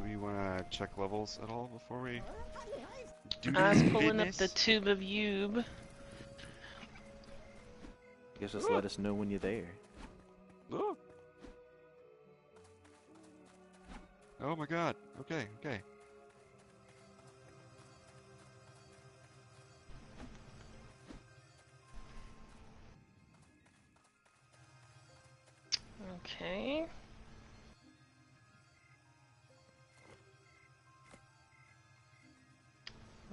we want to check levels at all before we do I was this pulling up business? the tube of Yube. Guess just let us know when you're there. Oh. Oh my god. Okay, okay. Okay.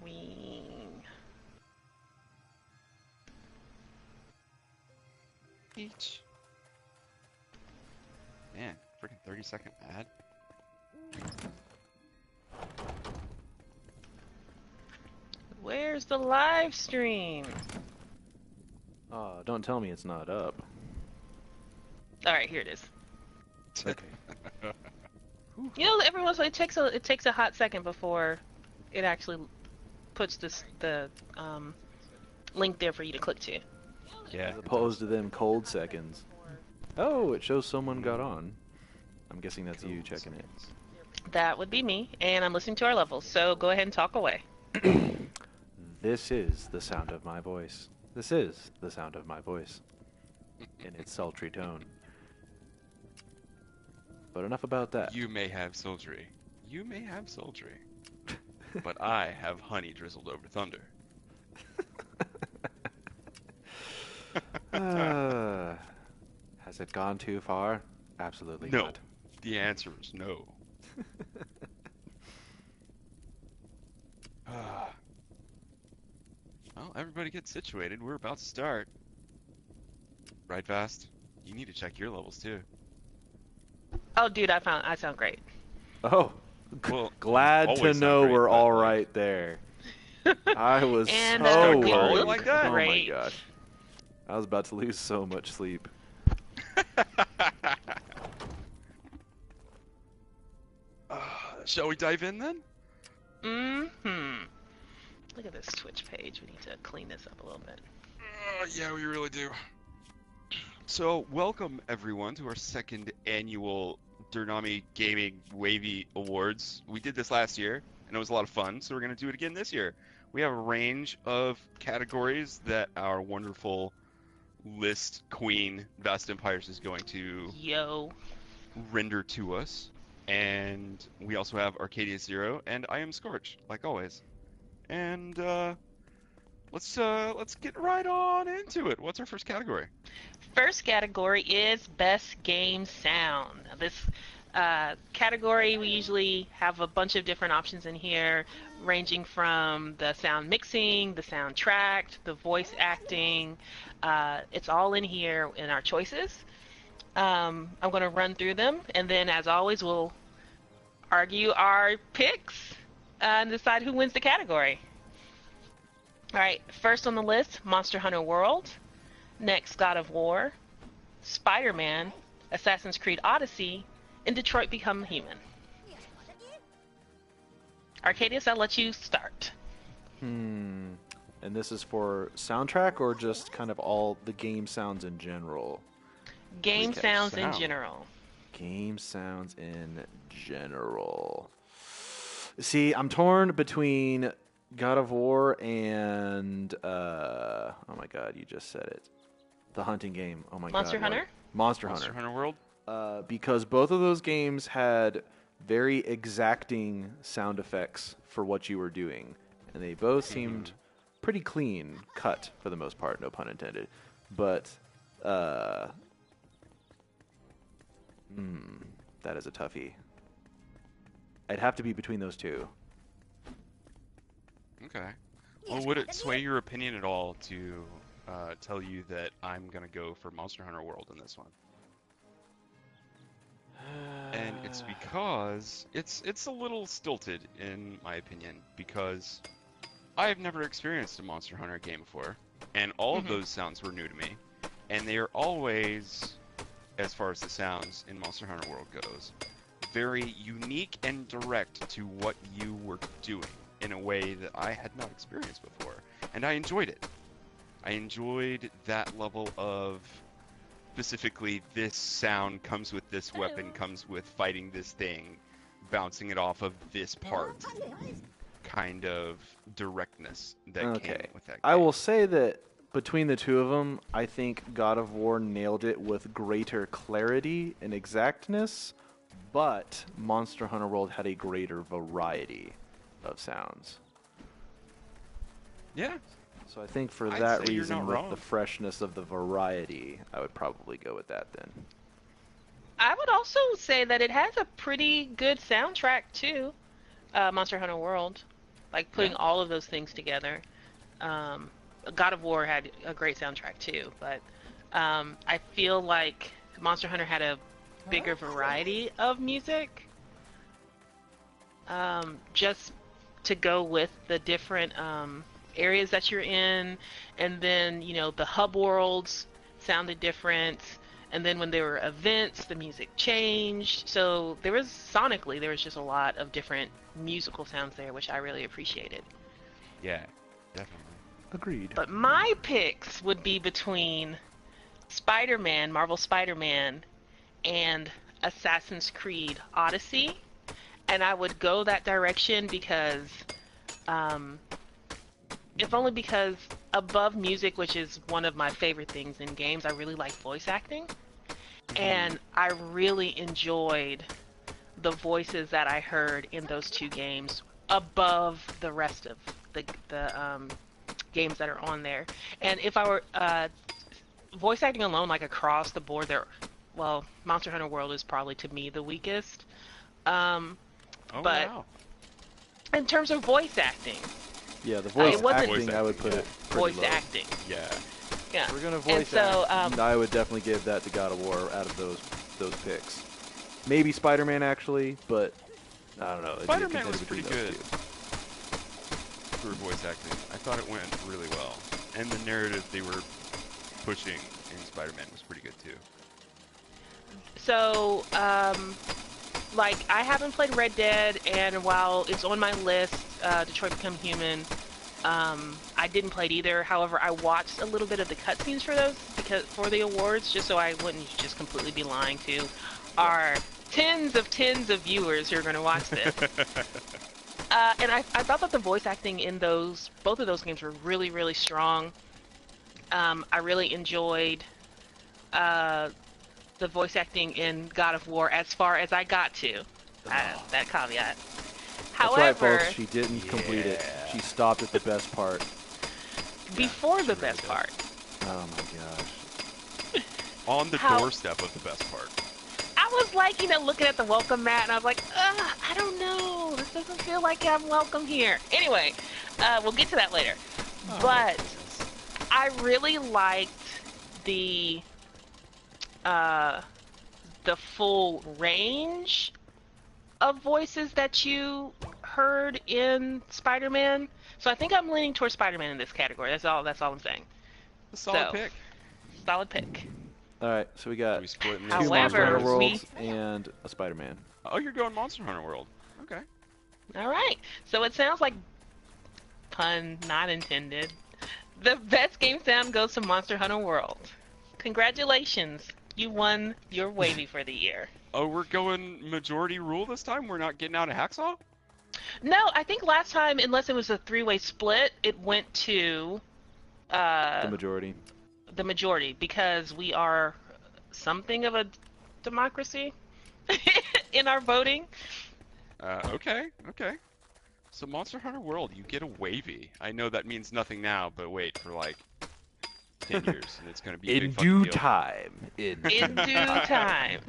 Wing. Each. Man, freaking 30-second ad. Where's the live stream? Don't tell me it's not up. Alright, here it is. Okay. You know, every once in a while it takes a hot second before it actually puts the link there for you to click to. Yeah. As opposed to them cold seconds. Oh, it shows someone got on. I'm guessing that's you checking it. That would be me, and I'm listening to our levels, so go ahead and talk away. This is the sound of my voice. This is the sound of my voice. In its sultry tone. But enough about that. You may have sultry. You may have sultry. But I have honey drizzled over thunder. Has it gone too far? Absolutely No. not. The answer is no. Well, everybody get situated. We're about to start. Right, Fast? You need to check your levels too. Oh, dude, I sound great. Oh, Well, glad always to sound know great, we're but, all like- right there. I was And, so we worried. look like that? Oh my great. gosh. I was about to lose so much sleep. Shall we dive in then? Mm-hmm. Look at this Twitch page. We need to clean this up a little bit. Yeah, we really do. So, welcome everyone to our second annual DerNami Gaming Wavy Awards. We did this last year, and it was a lot of fun, so we're going to do it again this year. We have a range of categories that our wonderful list queen, Vast Empires, is going to Yo. render to us. And we also have Arcadia Zero, and I am Scorch, like always. And let's get right on into it. What's our first category? First category is Best Game Sound. Now, this category, we usually have a bunch of different options in here, ranging from the sound mixing, the soundtrack, the voice acting. It's all in here in our choices. I'm going to run through them, and then, as always, we'll argue our picks and decide who wins the category. All right, first on the list, Monster Hunter World. Next, God of War, Spider-Man, Assassin's Creed Odyssey, and Detroit Become Human. Arcadius, I'll let you start. And this is for soundtrack or just kind of all the game sounds in general? Game Okay, sounds in sound. general. Game sounds in general. See, I'm torn between God of War and oh my god, you just said it. The hunting game. Oh my Monster god. Hunter? Monster Monster Hunter. Hunter World? Because both of those games had very exacting sound effects for what you were doing. And they both seemed pretty clean cut for the most part, no pun intended. But that is a toughie. I'd have to be between those two. Okay. Well, would it sway your opinion at all to tell you that I'm going to go for Monster Hunter World in this one? And it's because it's a little stilted, in my opinion, because I have never experienced a Monster Hunter game before, and all of those sounds were new to me, and they are always, as far as the sounds in Monster Hunter World goes, very unique and direct to what you were doing in a way that I had not experienced before, and I enjoyed it. I enjoyed that level of specifically this sound comes with this weapon, comes with fighting this thing, bouncing it off of this part kind of directness that came Okay. with that game. I will say that between the two of them, I think God of War nailed it with greater clarity and exactness, but Monster Hunter World had a greater variety of sounds. Yeah. So I think for I'd that say you're reason, not with wrong. the freshness of the variety, I would probably go with that then. I would also say that it has a pretty good soundtrack too, Monster Hunter World. Like putting Yeah. all of those things together. God of War had a great soundtrack too, but I feel like Monster Hunter had a bigger variety of music. Just to go with the different areas that you're in, and then the hub worlds sounded different, and then when there were events the music changed, so there was just a lot of different musical sounds there, which I really appreciated. Yeah, definitely. Agreed. But my picks would be between Spider-Man, Marvel Spider-Man, and Assassin's Creed Odyssey, and I would go that direction because if only because above music, which is one of my favorite things in games, I really like voice acting. And I really enjoyed the voices that I heard in those two games above the rest of the games that are on there. And if I were voice acting alone, like across the board, well, Monster Hunter World is probably to me the weakest. Oh, But wow. in terms of voice acting, Yeah, the voice it wasn't- acting, Voice I would acting, put yeah. it pretty voice low. acting, Yeah. yeah. If we're gonna And voice so, act, I would definitely give that to God of War out of those picks. Maybe Spider-Man actually, but I don't know. It'd be a Spider-Man was contender between pretty those good. two. For voice acting, I thought it went really well. And the narrative they were pushing in Spider-Man was pretty good too. So, like, I haven't played Red Dead, and while it's on my list, Detroit Become Human, I didn't play it either. However, I watched a little bit of the cutscenes for the awards, just so I wouldn't just completely be lying to our tens of viewers who are going to watch this. And I thought that the voice acting in both of those games were really, really strong. I really enjoyed the voice acting in God of War as far as I got to. That caveat. That's However, right, folks. She didn't complete it. Yeah. She stopped at the best part. before the she best really part, Oh my gosh. On the How- doorstep of the best part. I was like, looking at the welcome mat, and I was like, I don't know. This doesn't feel like I'm welcome here. Anyway, we'll get to that later. But I really liked the full range of voices that you heard in Spider-Man. So I think I'm leaning towards Spider-Man in this category. That's all I'm saying. A solid So- pick. Solid pick. All right, so we Do got we split in two this? Monster However, Hunter we- Worlds and a Spider-Man. Oh, you're going Monster Hunter World. Okay. All right. So it sounds like, pun not intended, the best game sound goes to Monster Hunter World. Congratulations. You won your wavy for the year. Oh, we're going majority rule this time? We're not getting out of Hacksaw? No, I think last time, unless it was a three-way split, it went to The majority. the majority, because we are something of a democracy in our voting. Okay. So Monster Hunter World, you get a wavy. I know that means nothing now, but wait for like 10 years, and it's going to be a In big fucking due deal. time. In due time.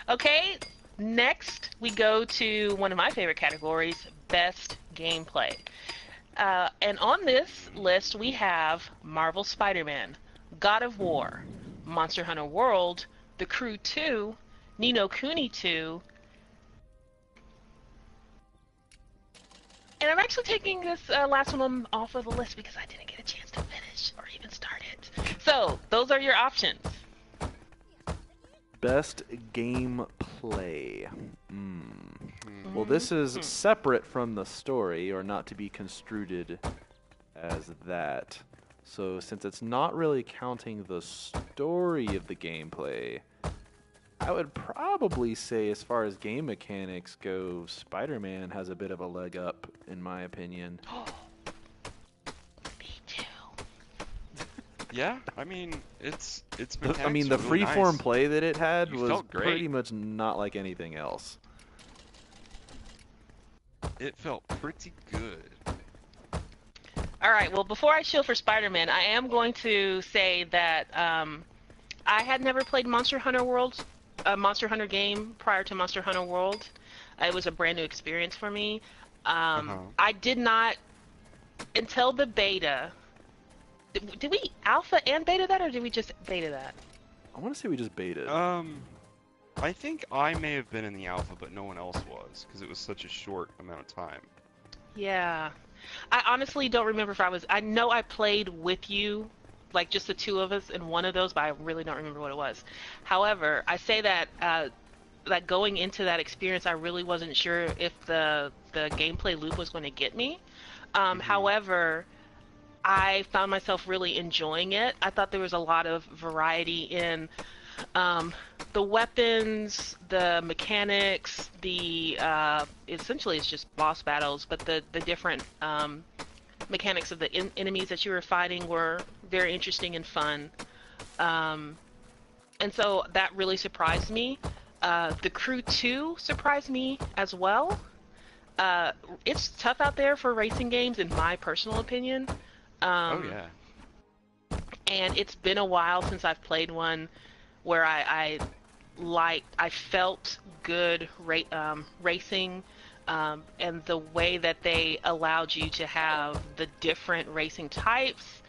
Okay, next we go to one of my favorite categories, best gameplay. And on this list we have Marvel Spider-Man, God of War, Monster Hunter World, The Crew 2, Ni no Kuni 2, and I'm actually taking this last one off of the list because I didn't get a chance to finish or even start it. So, those are your options. Best gameplay. Well, this is separate from the story, or not to be construed as that. So, since it's not really counting the story of the gameplay, I would probably say, as far as game mechanics go, Spider-Man has a bit of a leg up, in my opinion. Me too. Yeah, I mean, it's The mechanics are really freeform nice. play that it had You was felt great. pretty much not like anything else. It felt pretty good. All right. Well, before I shill for Spider-Man, I am going to say that I had never played Monster Hunter World, a Monster Hunter game prior to Monster Hunter World. It was a brand new experience for me. I did not until the beta. Did we alpha and beta that, or did we just beta that? I want to say we just baited. I think I may have been in the alpha, but no one else was, because it was such a short amount of time. Yeah. I honestly don't remember if I was. I know I played with you, like just the two of us in one of those, but I really don't remember what it was. However, I say that like going into that experience, I really wasn't sure if the gameplay loop was going to get me. However, I found myself really enjoying it. I thought there was a lot of variety in the weapons, the mechanics, the essentially it's just boss battles, but the different mechanics of the enemies that you were fighting were very interesting and fun. And so that really surprised me. The Crew 2 surprised me as well. It's tough out there for racing games, in my personal opinion. Oh yeah. And it's been a while since I've played one where I felt good racing, and the way that they allowed you to have the different racing types,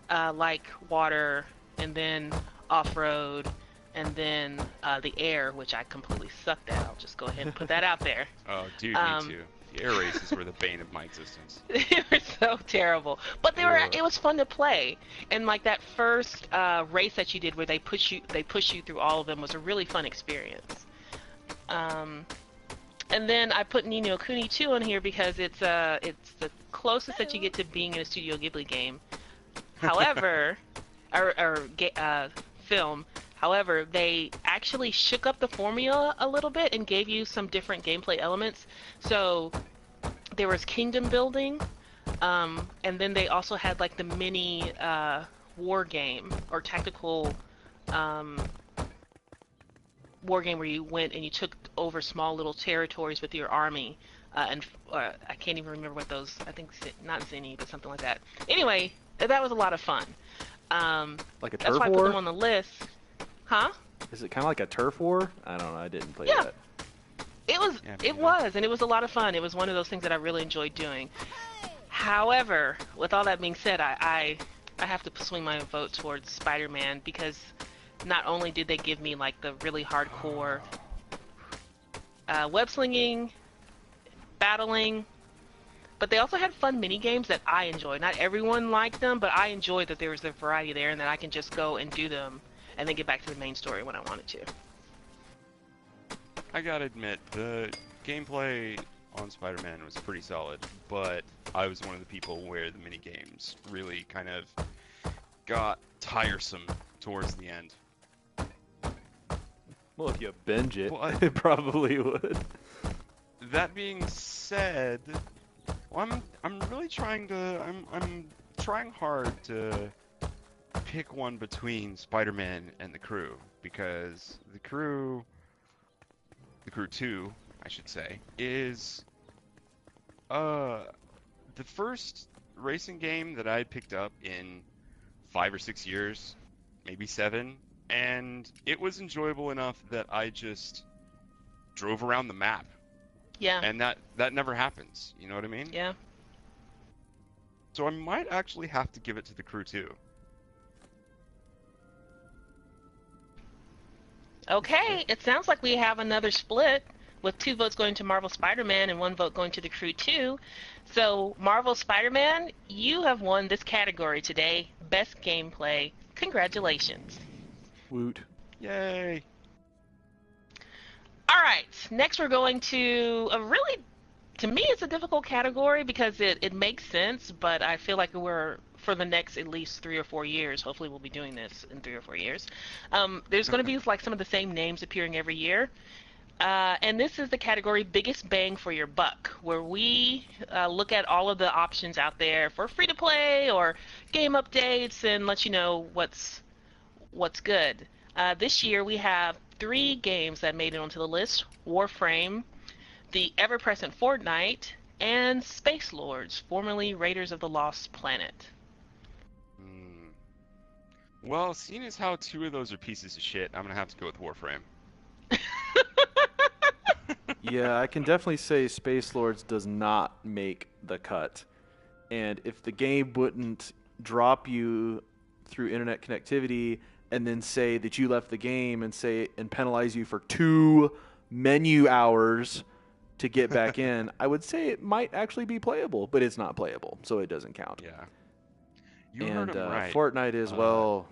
like water, and then off-road, and then the air, which I completely sucked at. I'll just go ahead and put that out there. Oh, dude, me too. The air races were the bane of my existence. They were so terrible, but it was fun to play. And like that first race that you did, where they push you through all of them, was a really fun experience. And then I put Ni no Kuni 2 on here because it's the closest that you get to being in a Studio Ghibli game. However, film. However, they actually shook up the formula a little bit and gave you some different gameplay elements. So there was kingdom building, and then they also had like the mini war game or tactical war game where you went and you took over small little territories with your army. And I can't even remember what those, I think not Zenny, but something like that. Anyway, that was a lot of fun. Like a turf that's why I put war? them on the list. Huh? Is it kind of like a turf war? I don't know. I didn't play Yeah. that. It was, and it was a lot of fun. It was one of those things that I really enjoyed doing. However, with all that being said, I have to swing my vote towards Spider-Man because not only did they give me like the really hardcore web slinging, battling, but they also had fun mini games that I enjoyed. Not everyone liked them, but I enjoyed that there was a variety there and that I can just go and do them and then get back to the main story when I wanted to. I gotta admit, the gameplay on Spider-Man was pretty solid, but I was one of the people where the mini games really kind of got tiresome towards the end. Well, if you binge it, But- it probably would. That being said, well, I'm really trying to I'm trying hard to pick one between Spider-Man and the Crew, because the Crew 2, I should say, is the first racing game that I had picked up in 5 or 6 years, maybe 7, and it was enjoyable enough that I just drove around the map. Yeah. And that never happens, you know what I mean? Yeah. So I might actually have to give it to the Crew 2. Okay, it sounds like we have another split with 2 votes going to Marvel Spider-Man and 1 vote going to the Crew 2. So, Marvel Spider-Man, you have won this category today, Best Gameplay. Congratulations. Woot. Yay! All right, next we're going to a really, to me it's a difficult category because it makes sense, but I feel like we're for the next at least 3 or 4 years. Hopefully, we'll be doing this in 3 or 4 years. There's going to be like some of the same names appearing every year. And this is the category biggest bang for your buck, where we look at all of the options out there for free to play or game updates and let you know what's good. This year we have 3 games that made it onto the list: Warframe, the ever-present Fortnite, and Space Lords, formerly Raiders of the Lost Planet. Well, seeing as how 2 of those are pieces of shit, I'm gonna have to go with Warframe. Yeah, I can definitely say Space Lords does not make the cut. And if the game wouldn't drop you through internet connectivity and then say that you left the game and penalize you for 2 menu hours to get back in, I would say it might actually be playable, but it's not playable, so it doesn't count. Yeah. You heard him right. Fortnite is, how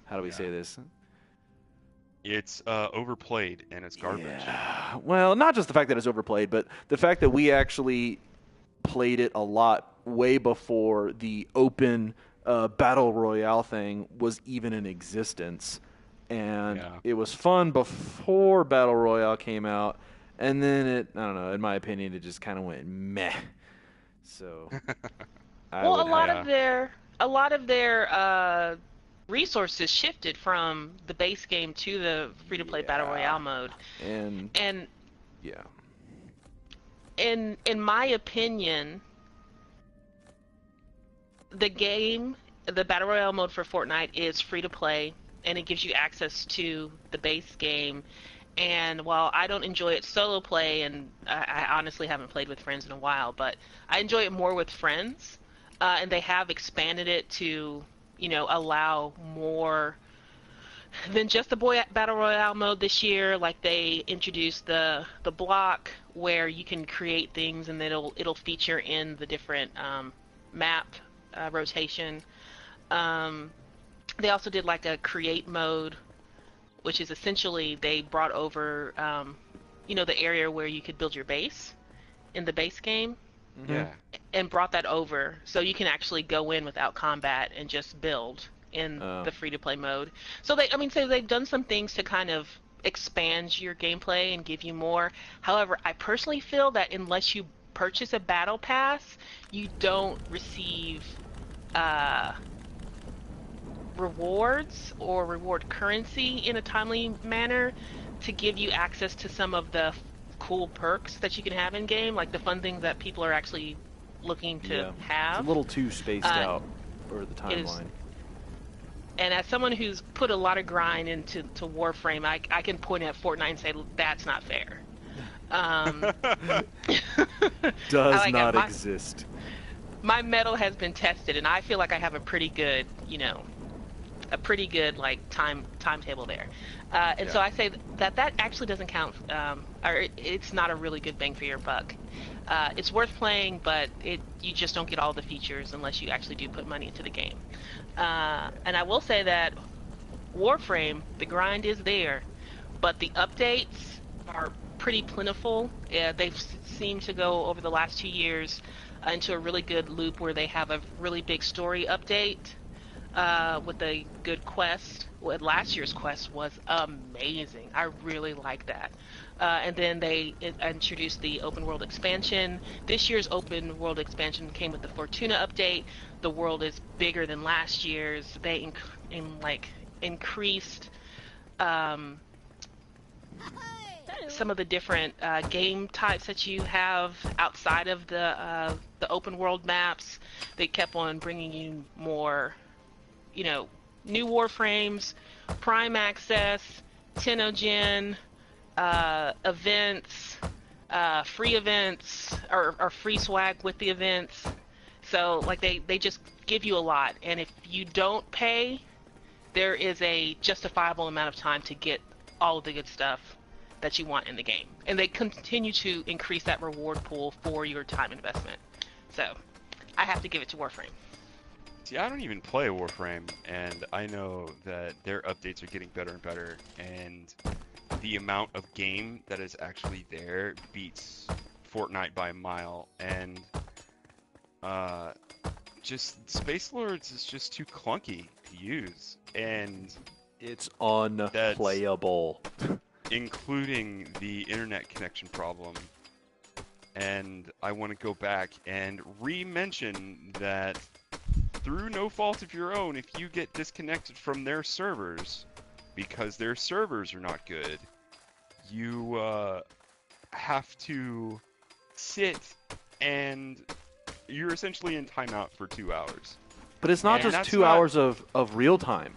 do we say this? It's overplayed and it's garbage. Yeah. Well, not just the fact that it's overplayed, but the fact that we actually played it a lot way before the open battle royale thing was even in existence. And it was fun before battle royale came out, and then I don't know, in my opinion, it just kind of went meh. So a lot of their resources shifted from the base game to the free-to-play battle royale mode, and in my opinion, the battle royale mode for Fortnite is free-to-play, and it gives you access to the base game. And while I don't enjoy it solo play, and I honestly haven't played with friends in a while, but I enjoy it more with friends, and they have expanded it to allow more than just the battle royale mode this year. Like, they introduced the block where you can create things, and then it'll feature in the different map rotation. They also did like a create mode, which is essentially they brought over the area where you could build your base in the base game. Yeah. And brought that over, so you can actually go in without combat and just build in the free-to-play mode. So they've done some things to kind of expand your gameplay and give you more. However, I personally feel that unless you purchase a battle pass, you don't receive rewards or reward currency in a timely manner to give you access to some of the cool perks that you can have in game, like the fun things that people are actually looking to have. It's a little too spaced out for the timeline. And as someone who's put a lot of grind into Warframe, I can point at Fortnite and say that's not fair. Does not exist. My mettle has been tested, and I feel like I have a pretty good, like timetable there. So I say that actually doesn't count, or it's not a really good bang for your buck. It's worth playing, but you just don't get all the features unless you actually do put money into the game. And I will say that Warframe, the grind is there, but the updates are pretty plentiful. They've seemed to go over the last 2 years into a really good loop where they have a really big story update with a good quest. Last year's quest was amazing. I really like that. And then they introduced the open world expansion. This year's open world expansion came with the Fortuna update. The world is bigger than last year's. They increased some of the different game types that you have outside of the open world maps. They kept on bringing you more, new Warframes, Prime Access, Tenogen, events, free events, or free swag with the events. So, they just give you a lot. And if you don't pay, there is a justifiable amount of time to get all of the good stuff that you want in the game. And they continue to increase that reward pool for your time investment. So, I have to give it to Warframe. See, I don't even play Warframe, and I know that their updates are getting better and better, and the amount of game that is actually there beats Fortnite by a mile. And just Space Lords is just too clunky to use, and It's unplayable. including the internet connection problem. And I want to go back and re-mention that through no fault of your own, if you get disconnected from their servers because their servers are not good, you have to sit and you're essentially in timeout for 2 hours. But it's not And just that's 2 not- hours of real time.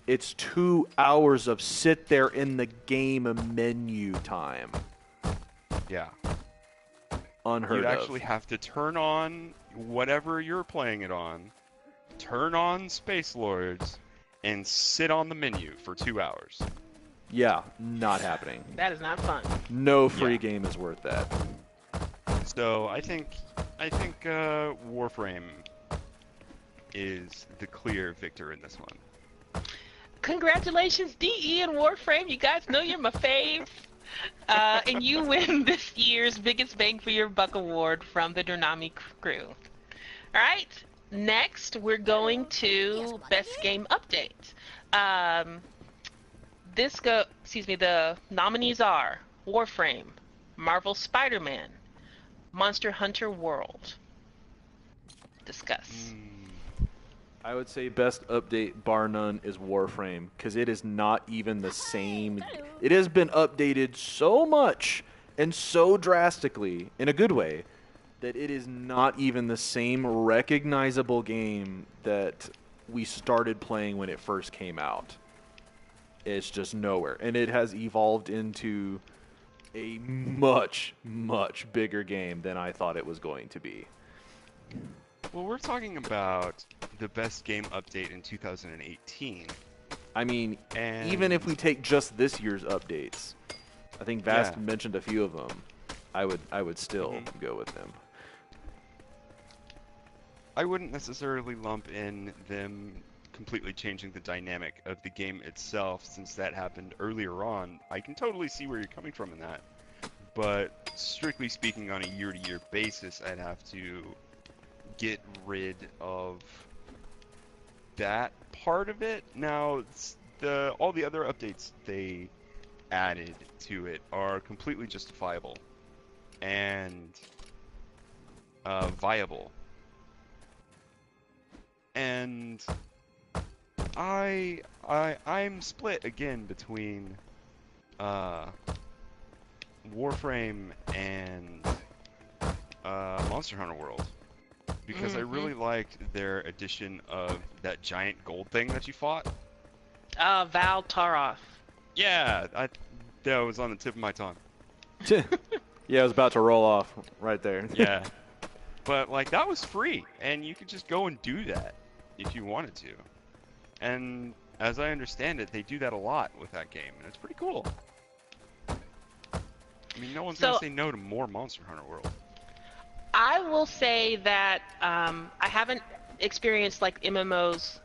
It's 2 hours of sit there in the game menu time. Yeah. Unheard You'd of. actually have to turn on whatever you're playing it on, turn on Space Lords, and sit on the menu for 2 hours. Yeah, not happening. That is not fun. No free Yeah. game is worth that. So I think Warframe is the clear victor in this one. Congratulations, DE and Warframe. You guys know you're my faves. And you win this year's biggest bang for your buck award from the DerNami crew. All right. Next, we're going to best game update. The nominees are Warframe, Marvel Spider-Man, Monster Hunter World. Discuss. I would say best update bar none is Warframe, because it is not even the same. It has been updated so much and so drastically, in a good way, that it is not even the same recognizable game that we started playing when it first came out. It's just nowhere. And it has evolved into a much, much bigger game than I thought it was going to be. Well, we're talking about the best game update in 2018. I mean, And even if we take just this year's updates, I think Vast Yeah. mentioned a few of them. I would still go with them. I wouldn't necessarily lump in them completely changing the dynamic of the game itself, since that happened earlier on. I can totally see where you're coming from in that. But strictly speaking, on a year-to-year basis, I'd have to get rid of that part of it. Now, all the other updates they added to it are completely justifiable and viable. And I'm split again between Warframe and Monster Hunter World, because I really liked their addition of that giant gold thing that you fought. Val Taroth. Yeah, that was on the tip of my tongue. Yeah, I was about to roll off right there. Yeah, but like that was free, and you could just go and do that if you wanted to. And as I understand it, they do that a lot with that game, and it's pretty cool. I mean, no one's gonna say no to more Monster Hunter World. I will say that I haven't experienced like MMOs.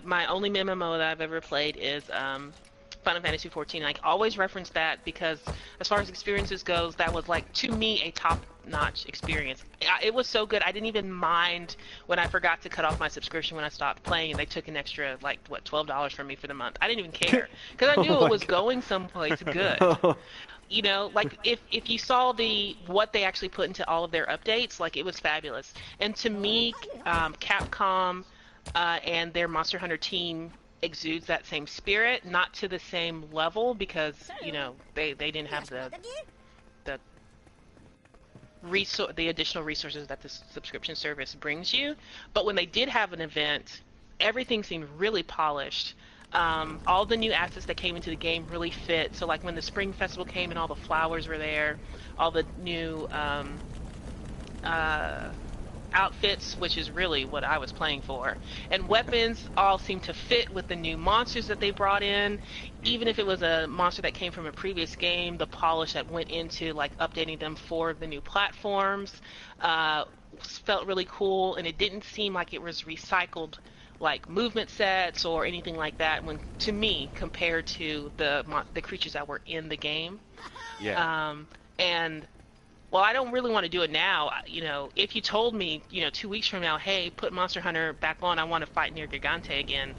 My only MMO that I've ever played is Final Fantasy XIV. I always reference that because, as far as experiences goes, that was like to me a top-notch experience. It was so good. I didn't even mind when I forgot to cut off my subscription when I stopped playing, and they took an extra like $12 from me for the month. I didn't even care because I knew it was going someplace good. You know, like if you saw what they actually put into all of their updates, like it was fabulous. And to me, Capcom and their Monster Hunter team exudes that same spirit, not to the same level because you know they didn't have the additional resources that the subscription service brings you. But when they did have an event, everything seemed really polished. All the new assets that came into the game really fit. So like when the Spring Festival came and all the flowers were there, all the new outfits, which is really what I was playing for, and weapons all seem to fit with the new monsters that they brought in. Even if it was a monster that came from a previous game, the polish that went into like updating them for the new platforms felt really cool, and it didn't seem like it was recycled like movement sets or anything like that when to me compared to the creatures that were in the game. Yeah. And well, I don't really want to do it now. You know, if you told me, 2 weeks from now, hey, put Monster Hunter back on, I want to fight near Gigante again,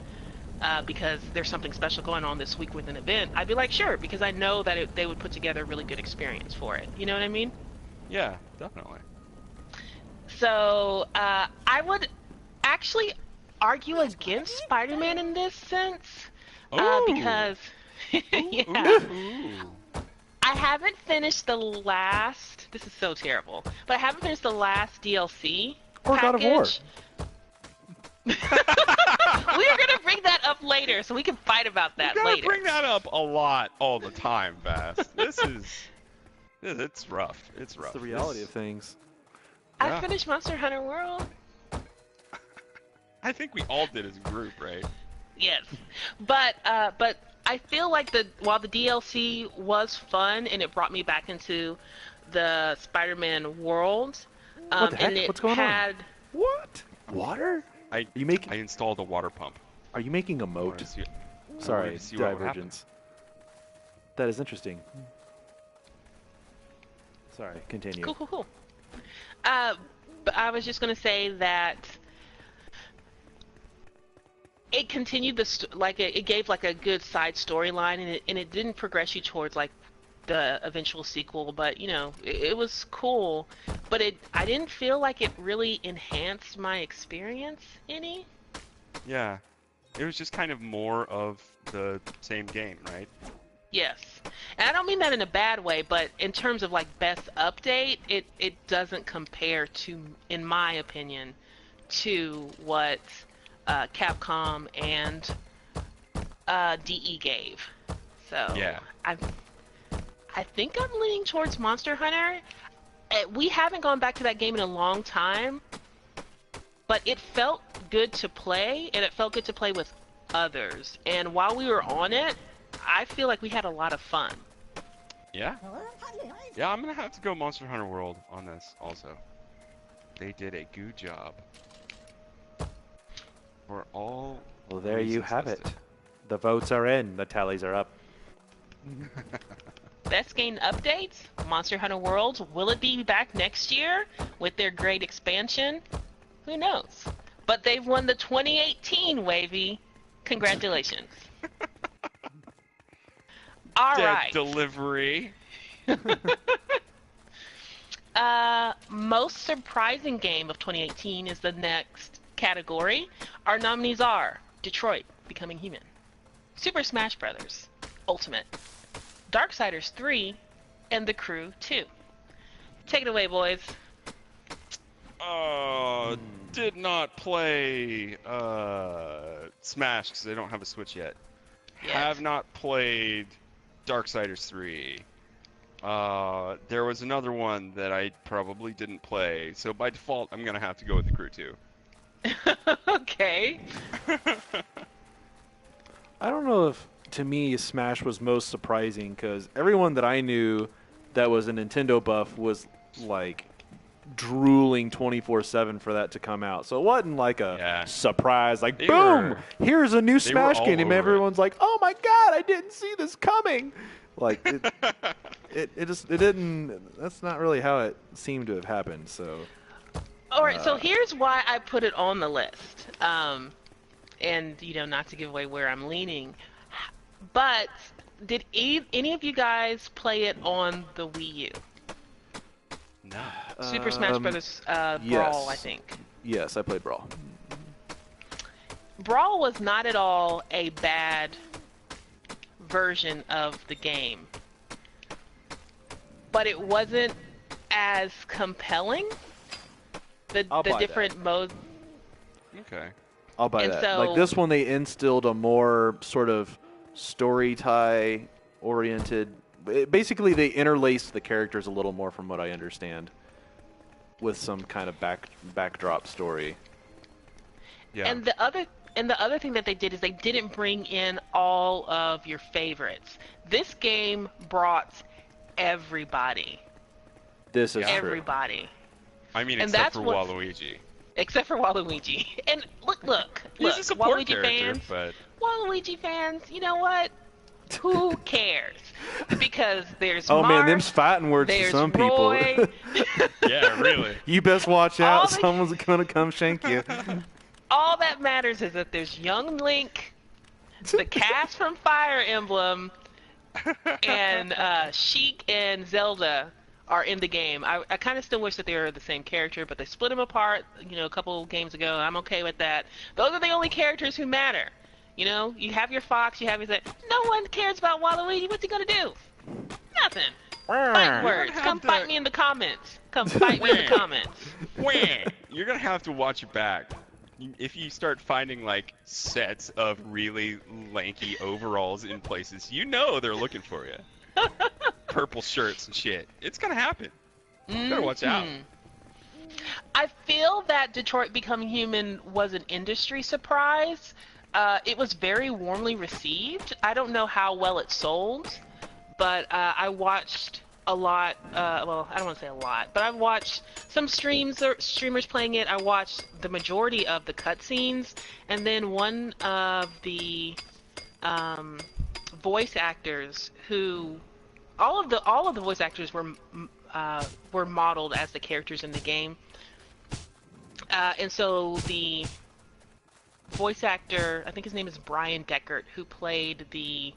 because there's something special going on this week with an event, I'd be like, sure, because I know that they would put together a really good experience for it. You know what I mean? Yeah, definitely. So, I would actually argue against Spider-Man in this sense, because, yeah. Ooh. I haven't finished the last. This is so terrible, but I haven't finished the last DLC Or God of War. package. We are gonna bring that up later, so we can fight about that You gotta later. bring that up a lot, all the time, Bass. It's rough. It's rough. It's the reality of things. I Yeah. finished Monster Hunter World. I think we all did as a group, right? Yes, but I feel like while the DLC was fun and it brought me back into the Spider-Man world, What the heck? and it What's going on? had What? Water? I I installed a water pump. Are you making a I wanted moat? to see- I Sorry, wanted to see what would happen. divergence. That is interesting. Sorry, continue. Cool. But I was just gonna say that it continued it gave like a good side storyline, and it didn't progress you towards like the eventual sequel, but it was cool, but I didn't feel like it really enhanced my experience any. Yeah. It was just kind of more of the same game, right? Yes, and I don't mean that in a bad way, but in terms of like best update, it doesn't compare to, in my opinion, to what Capcom and DE gave. So Yeah. I think I'm leaning towards Monster Hunter. We haven't gone back to that game in a long time, but it felt good to play, and it felt good to play with others. And while we were on it, I feel like we had a lot of fun. Yeah? Yeah, I'm gonna have to go Monster Hunter World on this also. They did a good job. For all Well, there you reasons have listed. it. The votes are in. The tallies are up. Best game updates, Monster Hunter World. Will it be back next year with their great expansion? Who knows? But they've won the 2018 Wavy. Congratulations. All Dead right. delivery. Most surprising game of 2018 is the next category. Our nominees are Detroit: Becoming Human, Super Smash Bros. Ultimate, Darksiders 3, and The Crew 2. Take it away, boys. Did not play Smash because I don't have a Switch yet. Yes. Have not played Darksiders 3. There was another one that I probably didn't play, so by default I'm gonna have to go with The Crew 2. Okay. I don't know if, to me, Smash was most surprising because everyone that I knew that was a Nintendo buff was like drooling 24/7 for that to come out. So it wasn't like a surprise, like They boom, were- here's a new they were Smash all game, and over it. everyone's like, oh my god, I didn't see this coming. Like it didn't. That's not really how it seemed to have happened. So. All right, so here's why I put it on the list. And, not to give away where I'm leaning. But did any of you guys play it on the Wii U? No. Super Smash Bros. Brawl, yes. I think. Yes, I played Brawl. Brawl was not at all a bad version of the game. But it wasn't as compelling. I'll The buy different modes. Okay. I'll buy And that. so- Like this one, they instilled a more sort of story tie oriented. Basically, they interlaced the characters a little more, from what I understand, with some kind of backdrop story. Yeah. And the other thing that they did is they didn't bring in all of your favorites. This game brought everybody. This is true. Everybody. I mean, and except that's for what- Waluigi. Except for Waluigi. And look, He's a support Waluigi character, fans, but Waluigi fans, you know what? Who cares? Because because there's Oh Mark, man, them's fighting words to there's some Roy, people. Yeah, really. You best watch All out. the- Someone's gonna come shank you. all that matters is that there's young Link, the cast from Fire Emblem, and Sheik and Zelda are in the game. I kind of still wish that they were the same character, but they split them apart, a couple games ago. I'm okay with that. Those are the only characters who matter. You have your Fox, you have your... No one cares about Waluigi. What's he gonna do? Nothing. Fight words. Come fight me in the comments. Come fight me in the comments. You're gonna have to watch your back. If you start finding like sets of really lanky overalls in places, they're looking for you. Purple shirts and shit. It's gonna happen. You better watch out. I feel that Detroit Becoming Human was an industry surprise. It was very warmly received. I don't know how well it sold, but I watched a lot. Well, I don't want to say a lot, but I've watched some streamers playing it. I watched the majority of the cutscenes, and then one of the voice actors who all of the voice actors were modeled as the characters in the game, and so the voice actor, I think his name is Brian Deckert, who played the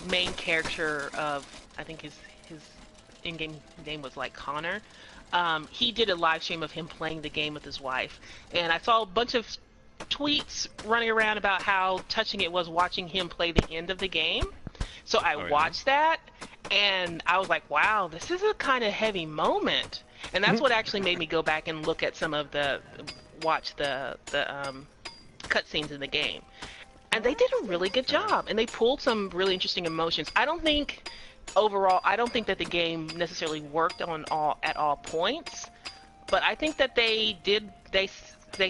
main character of, I think his in-game name was like Connor. He did a live stream of him playing the game with his wife, and I saw a bunch of tweets running around about how touching it was watching him play the end of the game. So I watched that, and I was like, wow, this is a kind of heavy moment. And that's what actually made me go back and look at some of watch the cutscenes in the game. And they did a really good job, and they pulled some really interesting emotions. Overall, I don't think that the game necessarily worked at all points, but I think that they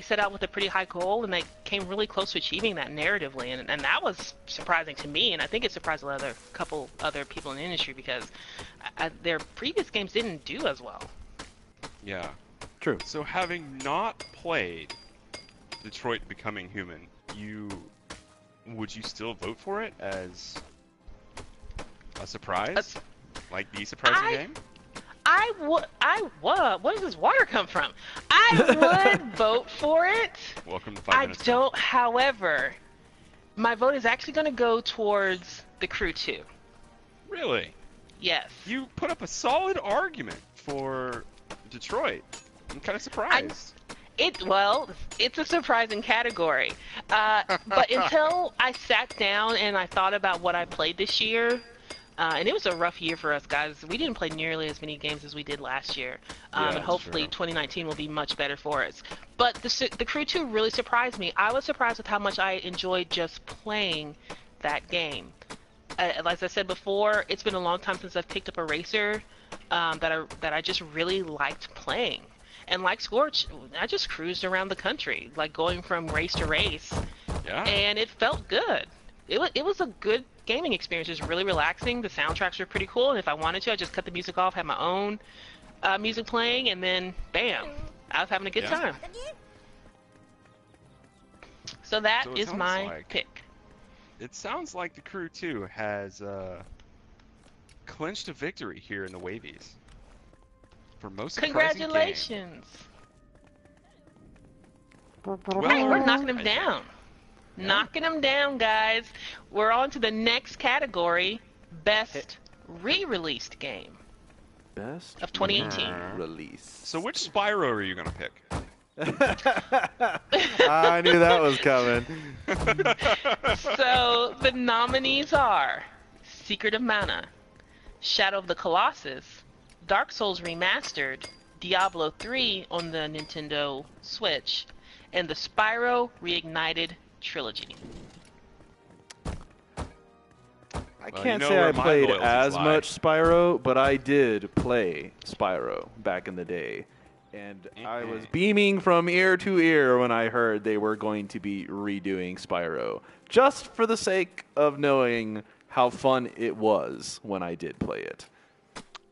set out with a pretty high goal, and they came really close to achieving that narratively, and that was surprising to me, and I think it surprised a couple other people in the industry, because their previous games didn't do as well. Yeah. True. So having not played Detroit Becoming Human, would you still vote for it as a surprise? Like the surprising game? Where does this water come from? I would vote for it. Welcome to 5 minutes. However, my vote is actually going to go towards The Crew 2. Really? Yes. You put up a solid argument for Detroit. I'm kind of surprised. It's a surprising category. But until I sat down and I thought about what I played this year, and it was a rough year for us, guys. We didn't play nearly as many games as we did last year. And hopefully 2019 will be much better for us. But the Crew 2 really surprised me. I was surprised with how much I enjoyed just playing that game. As I said before, it's been a long time since I've picked up a racer that I just really liked playing. And like Scorch, I just cruised around the country, like going from race to race. Yeah. And it felt good. It was a good gaming experience. It was really relaxing. The soundtracks were pretty cool, and if I wanted to, I just cut the music off, had my own music playing, and then bam, I was having a good time. So that is my pick. It sounds like the Crew 2 has clinched a victory here in the Wavies. For most surprising Congratulations! Well, We're knocking them down. Yeah. Knocking them down, guys. We're on to the next category, Best Re-Released Game. Best of 2018. Release. So which Spyro are you going to pick? I knew that was coming. So the nominees are Secret of Mana, Shadow of the Colossus, Dark Souls Remastered, Diablo 3 on the Nintendo Switch, and the Spyro Reignited Trilogy. I can't say I played as much Spyro, but I did play Spyro back in the day. And I was beaming from ear to ear when I heard they were going to be redoing Spyro, just for the sake of knowing how fun it was when I did play it.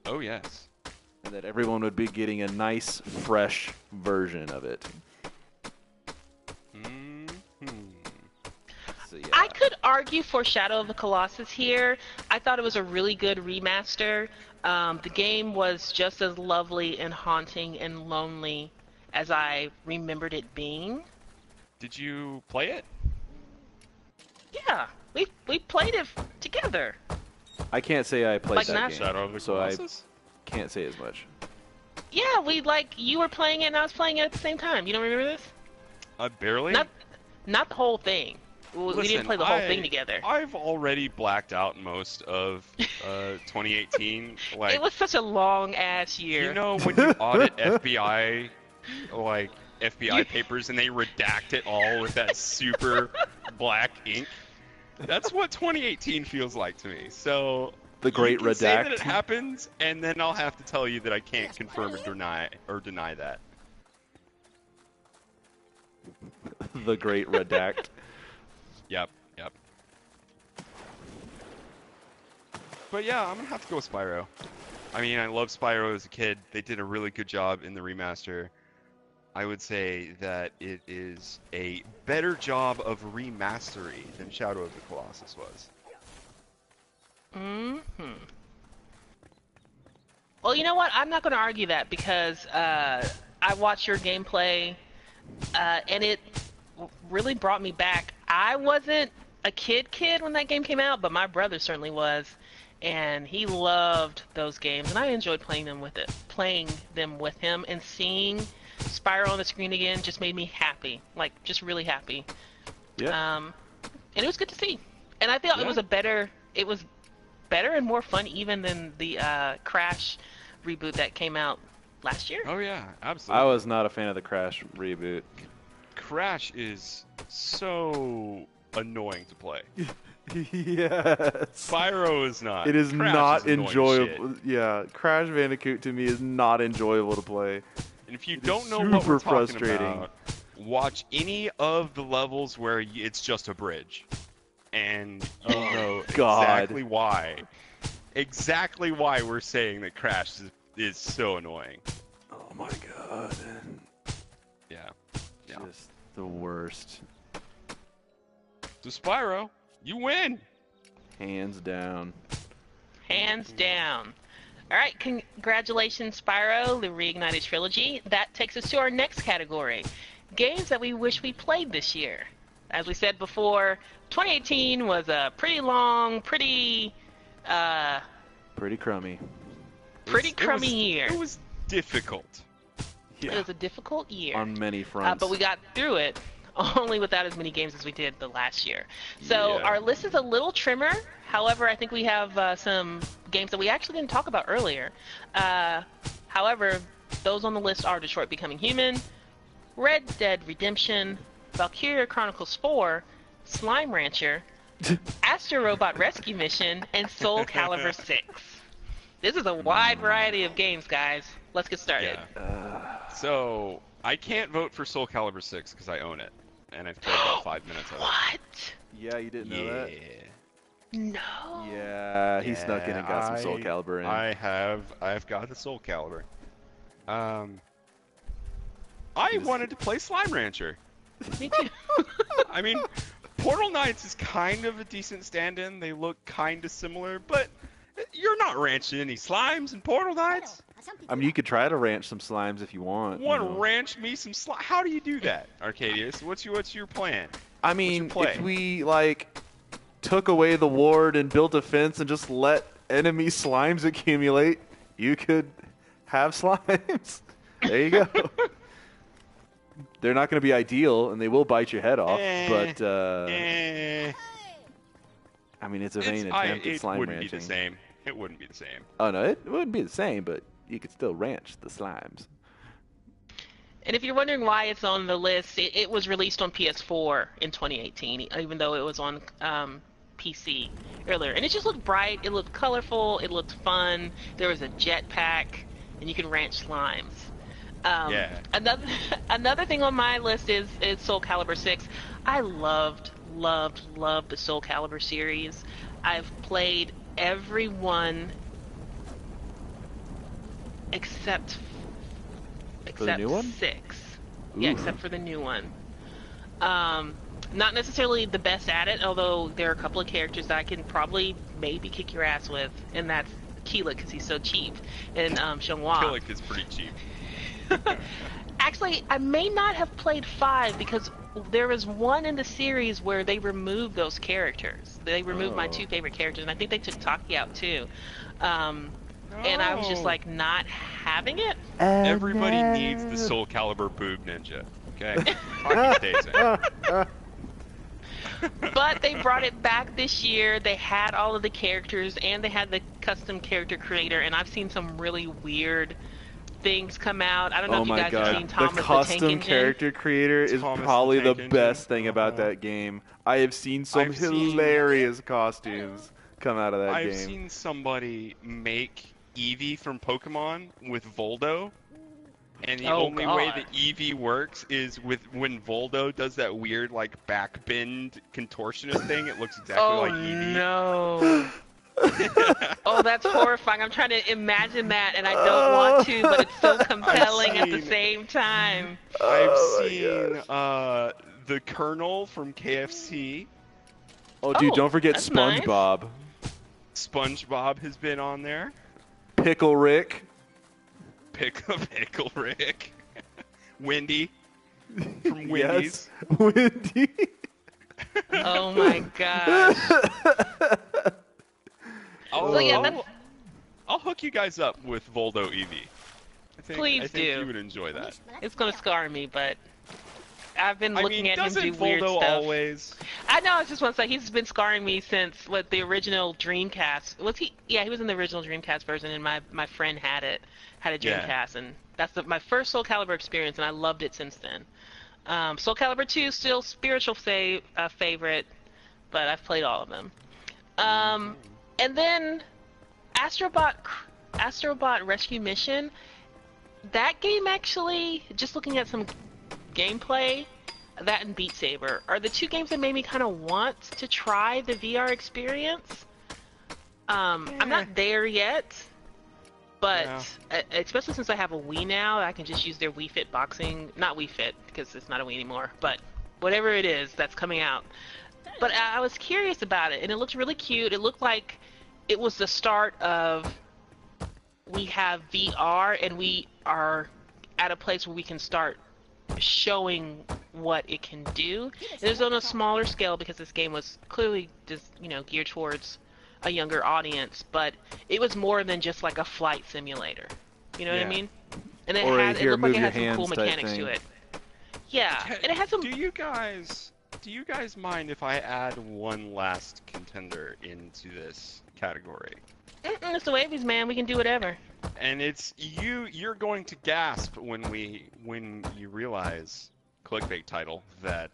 Oh, yes. And that everyone would be getting a nice, fresh version of it. So yeah. I could argue for Shadow of the Colossus here. I thought it was a really good remaster. The game was just as lovely and haunting and lonely as I remembered it being. Did you play it? Yeah, we played it together. I can't say I played Like that not- game, Shadow of the so I Colossus? can't say as much. Yeah, you were playing it and I was playing it at the same time. You don't remember this? Barely. Not the whole thing. We Listen, didn't play the whole thing together. I've already blacked out most of 2018. Like, It was such a long ass year. you know when you audit FBI, like FBI papers, and they redact it all with that super black ink? That's what 2018 feels like to me. So The Great you can say that Redact. it happens, and then I'll have to tell you that I can't confirm or deny that. The Great Redact. Yep. But yeah, I'm gonna have to go with Spyro. I mean, I love Spyro as a kid. They did a really good job in the remaster. I would say that it is a better job of remastery than Shadow of the Colossus was. Well, you know what? I'm not going to argue that because I watched your gameplay, and it really brought me back. I wasn't a kid when that game came out, but my brother certainly was, and he loved those games, and I enjoyed playing them with him, and seeing Spyro on the screen again just made me happy, like just really happy. Yeah. And it was good to see, and I thought it was better and more fun even than the Crash reboot that came out last year. Oh yeah, absolutely. I was not a fan of the Crash reboot. Crash is so annoying to play. Yes. Spyro is not. It is Crash not is annoying enjoyable. shit. Yeah, Crash Bandicoot to me is not enjoyable to play. And if you It don't is know what we're super talking frustrating. about, watch any of the levels where it's just a bridge, and you'll know God. exactly why. Exactly why we're saying that Crash is so annoying. Oh my god. Yeah. Yeah. Just the worst. So Spyro, you win. Hands down. Hands down. All right, congratulations, Spyro, the Reignited Trilogy. That takes us to our next category, games that we wish we played this year. As we said before, 2018 was a pretty long, pretty crummy. crummy year. It was difficult. It was a difficult year. On many fronts. But we got through it only without as many games as we did the last year. So Yeah. our list is a little trimmer. However, I think we have some games that we actually didn't talk about earlier. However, those on the list are Detroit Becoming Human, Red Dead Redemption, Valkyria Chronicles 4, Slime Rancher, Astro Robot Rescue Mission, and Soul Calibur 6. This is a wide variety of games, guys. Let's get started. Yeah. So I can't vote for Soul Calibur 6 because I own it, and I've played about 5 minutes of it. What? Yeah, you didn't know that? No. Yeah, he snuck in and got some Soul Calibur in. I've got the Soul Calibur. I wanted to play Slime Rancher. Me too. I mean, Portal Knights is kind of a decent stand-in. They look kind of similar, but you're not ranching any slimes in Portal Knights. I mean, you could try to ranch some slimes if you want. Want to you know. ranch me some slime? How do you do that, Arcadius? What's your plan? I mean, play? if we, like, took away the ward and built a fence and just let enemy slimes accumulate, you could have slimes. There you go. They're not going to be ideal, and they will bite your head off, but, I mean, it's a vain attempt at slime It wouldn't ranching. be the same. It wouldn't be the same. Oh, no, it wouldn't be the same, but you could still ranch the slimes. And if you're wondering why it's on the list, it was released on PS4 in 2018, even though it was on PC earlier. And it just looked bright, it looked colorful, it looked fun. There was a jetpack, and you can ranch slimes. Yeah. Another thing on my list is Soul Calibur 6. I loved the Soul Calibur series. I've played every one except the new one? 6. Yeah, Ooh. except for the new one. Not necessarily the best at it, although there are a couple of characters that I can probably maybe kick your ass with, and that's Keelik because he's so cheap, and Xianghua. Killick is pretty cheap. Actually, I may not have played 5 because there was one in the series where they removed those characters. They removed my 2 favorite characters, and I think they took Taki out too. And I was just like not having it. Everybody needs the Soul Calibur boob ninja. Okay. Taki stays in. But they brought it back this year. They had all of the characters, and they had the custom character creator. And I've seen some really weird things come out. I don't know if you guys have seen Thomas the custom Tank Engine. character creator is Thomas probably the Tank best Engine. thing about that game. I have seen some hilarious costumes come out of that game. I've seen somebody make Eevee from Pokemon with Voldo, and the only way that Eevee works is with when Voldo does that weird like backbend contortionist thing. It looks exactly like Eevee. No. Oh, that's horrifying. I'm trying to imagine that, and I don't want to, but it's so compelling at the same time. I've seen the Colonel from KFC. Oh, dude, don't forget that's nice. SpongeBob. SpongeBob has been on there. Pickle Rick. Pickle Rick. Wendy from Wendy's. Yes, Wendy. Oh my gosh. I'll hook you guys up with Voldo Eevee. I think do. you would enjoy that. It's gonna scar me, but I've been looking at him do doesn't weird Voldo stuff. always? I know. I just want to say he's been scarring me since the original Dreamcast. Was he? Yeah, he was in the original Dreamcast version, and my friend had a Dreamcast, and that's my first Soul Calibur experience, and I loved it since then. Soul Calibur 2 still spiritual favorite, but I've played all of them. And then Astrobot Rescue Mission. That game actually, just looking at some gameplay, that and Beat Saber are the 2 games that made me kind of want to try the VR experience. I'm not there yet, but especially since I have a Wii now, I can just use their Wii Fit boxing, not Wii Fit because it's not a Wii anymore, but whatever it is that's coming out. But I was curious about it, and it looked really cute. It looked like it was the start of we have VR, and we are at a place where we can start showing what it can do. It was on a smaller scale because this game was clearly just, geared towards a younger audience, but it was more than just like a flight simulator. You know what I mean? And it looked like it had some cool mechanics to it. Yeah, and it had some. Do you guys mind if I add one last contender into this category? It's the wavies, man. We can do whatever. And it's you're going to gasp when you realize, clickbait title, that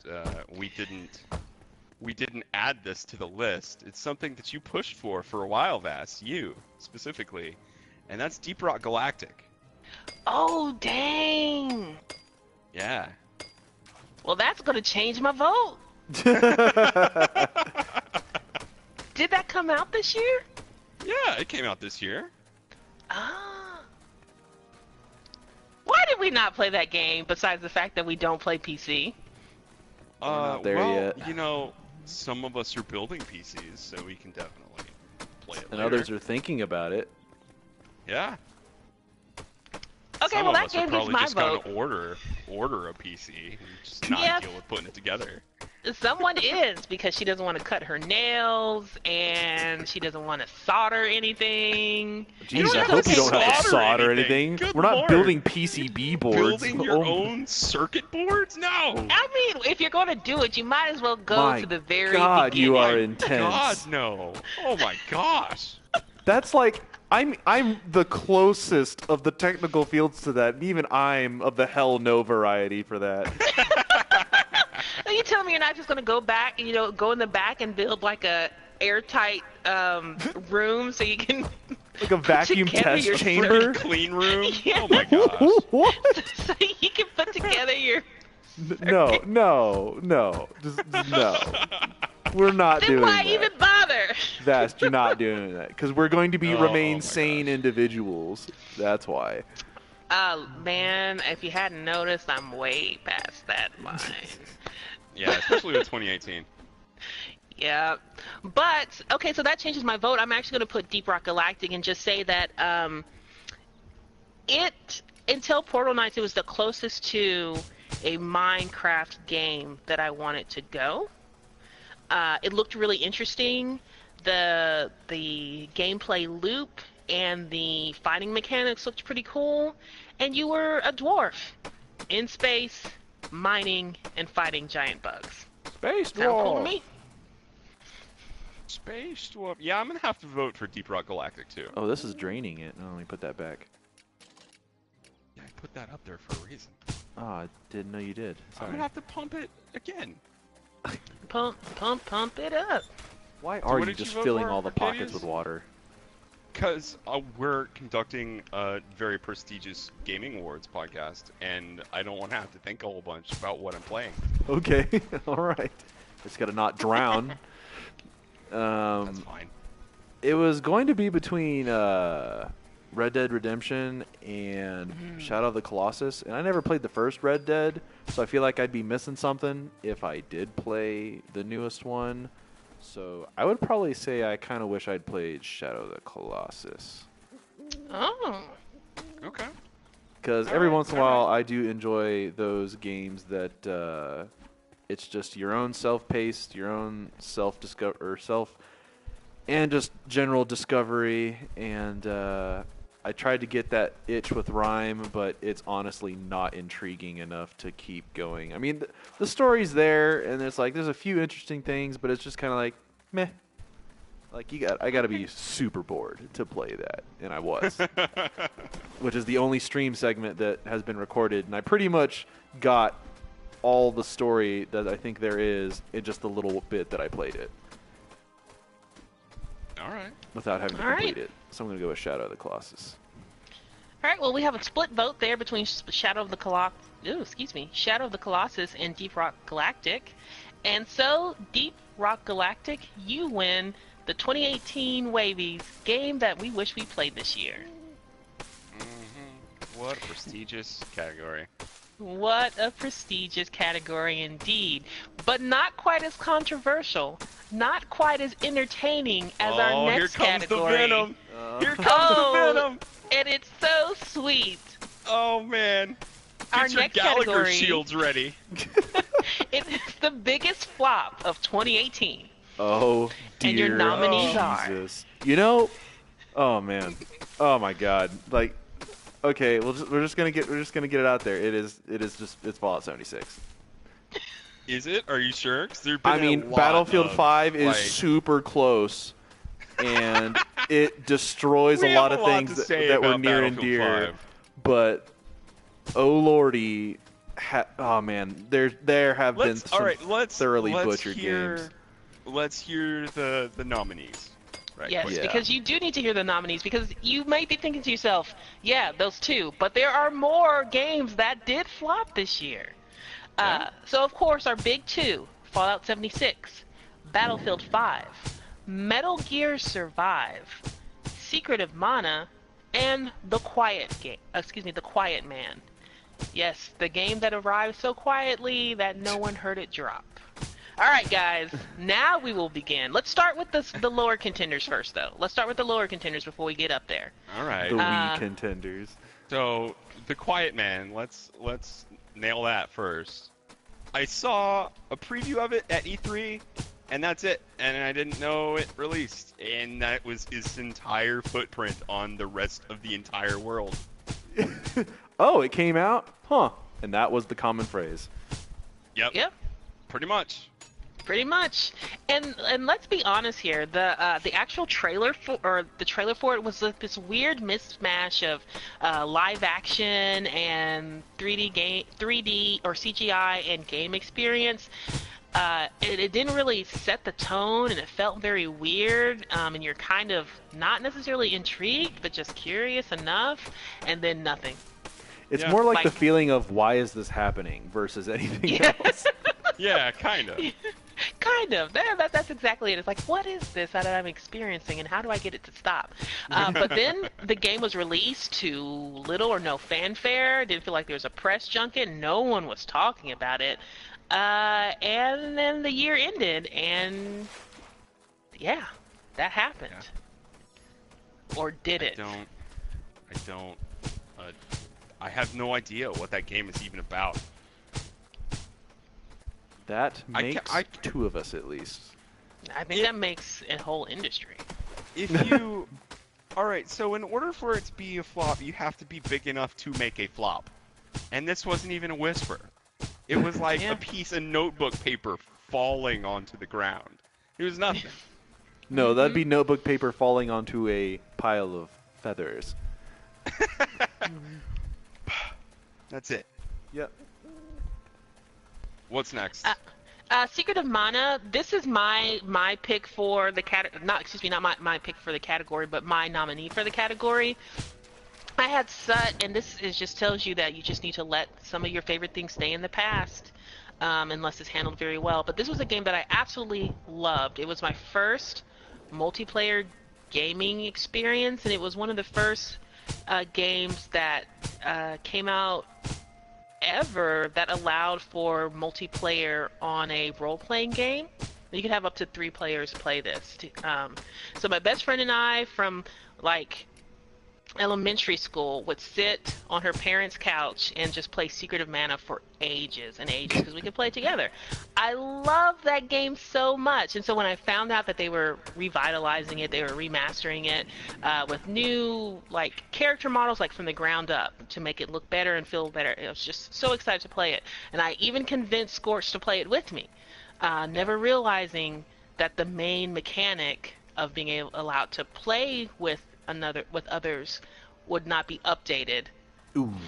we didn't add this to the list. It's something that you pushed for a while, Vass, you specifically, and that's Deep Rock Galactic. Oh, dang. Yeah. Well, that's going to change my vote. Did that come out this year? Yeah, it came out this year. Ah. Why did we not play that game, besides the fact that we don't play PC? We're not there yet. Some of us are building PCs, so we can definitely play it And later. others are thinking about it. Yeah. Okay, Some well, of that us game are gets probably my just vote. gonna order a PC and just not Yeah. deal with putting it together. Someone is, because she doesn't want to cut her nails, and she doesn't want to solder anything. Jeez, I have hope to you don't have to solder solder anything. anything. Good We're not Lord. building PCB boards. Building your Oh, own circuit boards? No. I mean, if you're going to do it, you might as well go My to the very God, beginning. you are God, intense. no. Oh my gosh. That's like I'm the closest of the technical fields to that, and even I'm of the hell no variety for that. Are you telling me you're not just going to go back, go in the back and build like a airtight room so you can Like a vacuum together test your chamber. Clean room? Yeah. Oh my gosh. What? so you can put together your... No. Just no. We're not Then doing why that. even bother? Vast, you're not doing that because we're going to be Oh, remain my sane individuals. That's why. Man, if you hadn't noticed, I'm way past that line. Yeah, especially with 2018. Yeah, but okay, so that changes my vote. I'm actually going to put Deep Rock Galactic and just say that it until Portal Knights, it was the closest to a Minecraft game that I wanted to go. It looked really interesting. The gameplay loop and the fighting mechanics looked pretty cool. And you were a dwarf in space, mining and fighting giant bugs. Space Sound cool to Dwarf. me? Space Dwarf. Yeah, I'm gonna have to vote for Deep Rock Galactic too. Oh, this is draining it. No, let me put that back. Yeah, I put that up there for a reason. Oh, I didn't know you did. I'm Sorry. gonna have to pump it again. Pump it up. Why So are what you did you just vote filling for, all the pockets Arcadius? with water? Because we're conducting a very prestigious gaming awards podcast, and I don't want to have to think a whole bunch about what I'm playing. Okay, all right. Just gotta not drown. That's fine. It was going to be between Red Dead Redemption and Shadow of the Colossus, and I never played the first Red Dead, so I feel like I'd be missing something if I did play the newest one. So I would probably say I kind of wish I'd played Shadow of the Colossus. Oh. Okay. Because every Alright, once in a while, I do enjoy those games that it's just your own self-paced, your own and just general discovery. And I tried to get that itch with Rhyme, but it's honestly not intriguing enough to keep going. I mean, the story's there, and there's a few interesting things, but it's just kind of like meh. Like I got to be super bored to play that, and I was. Which is the only stream segment that has been recorded, and I pretty much got all the story that I think there is in just the little bit that I played it All right. without having to All right. complete it. So I'm going to go with Shadow of the Colossus. All right, well, we have a split vote there between Shadow of the Colossus and Deep Rock Galactic. And so, Deep Rock Galactic, you win the 2018 Wavies game that we wish we played this year. What a prestigious category. What a prestigious category indeed. But not quite as controversial, not quite as entertaining as our next here comes category. the venom. Here comes Oh. the venom. And it's so sweet. Oh man. Get Our your next Gallagher category- shields ready. It's the biggest flop of 2018. Oh, dear And your nominees are- Jesus. Oh man. Oh my God. Like, okay, we're just gonna get it out there. It's Fallout 76. Is it? Are you sure? 'Cause there've been I a mean, lot Battlefield of, 5 is like- super close, and it destroys We a lot have of a lot things to say that were about near and Battlefield dear. 5. But oh lordy, oh man, there have been some thoroughly butchered games. Let's hear the nominees. Right. Yes, quick. Yeah. because you do need to hear the nominees, because you might be thinking to yourself, yeah, those two, but there are more games that did flop this year. So, of course, our big two, Fallout 76, Battlefield 5, Metal Gear Survive, Secret of Mana, and The Quiet Man. Yes, the game that arrived so quietly that no one heard it drop. All right, guys. Now we will begin. Let's start with the lower contenders first, though. Let's start with the lower contenders before we get up there. All right. The Wii contenders. So, The Quiet Man, let's nail that first. I saw a preview of it at E3, and that's it. And I didn't know it released. And that was its entire footprint on the rest of the entire world. Oh, it came out? Huh. And that was the common phrase. Yep. Pretty much. Pretty much, and let's be honest here. The actual trailer for it was like this weird mismatch of live action and 3D or CGI and game experience. It didn't really set the tone, and it felt very weird. And you're kind of not necessarily intrigued, but just curious enough, and then nothing. It's Yeah. more like Like- the feeling of why is this happening versus anything Yeah. else. Yeah, kind of. Kind of. That's exactly it. It's like, what is this that I'm experiencing, and how do I get it to stop? But then the game was released to little or no fanfare. Didn't feel like there was a press junket. No one was talking about it. And then the year ended, and yeah, that happened. Yeah. Or did it? I don't. I have no idea what that game is even about. That makes two of us at least. I think that makes a whole industry. If you... Alright, so in order for it to be a flop, you have to be big enough to make a flop. And this wasn't even a whisper. It was like a piece of notebook paper falling onto the ground. It was nothing. No, that'd be notebook paper falling onto a pile of feathers. That's it. Yep. What's next? Secret of Mana. This is my pick for the not my pick for the category, but my nominee for the category. I had and this just tells you that you just need to let some of your favorite things stay in the past, unless it's handled very well. But this was a game that I absolutely loved. It was my first multiplayer gaming experience, and it was one of the first games that came out ever that allowed for multiplayer on a role-playing game. You could have up to 3 players play this. So my best friend and I from like elementary school would sit on her parents' couch and just play Secret of Mana for ages and ages because we could play together. I love that game so much, and so when I found out that they were revitalizing it, they were remastering it with new like character models, like from the ground up, to make it look better and feel better. I was just so excited to play it, and I even convinced Scorch to play it with me, never realizing that the main mechanic of being allowed to play with others would not be updated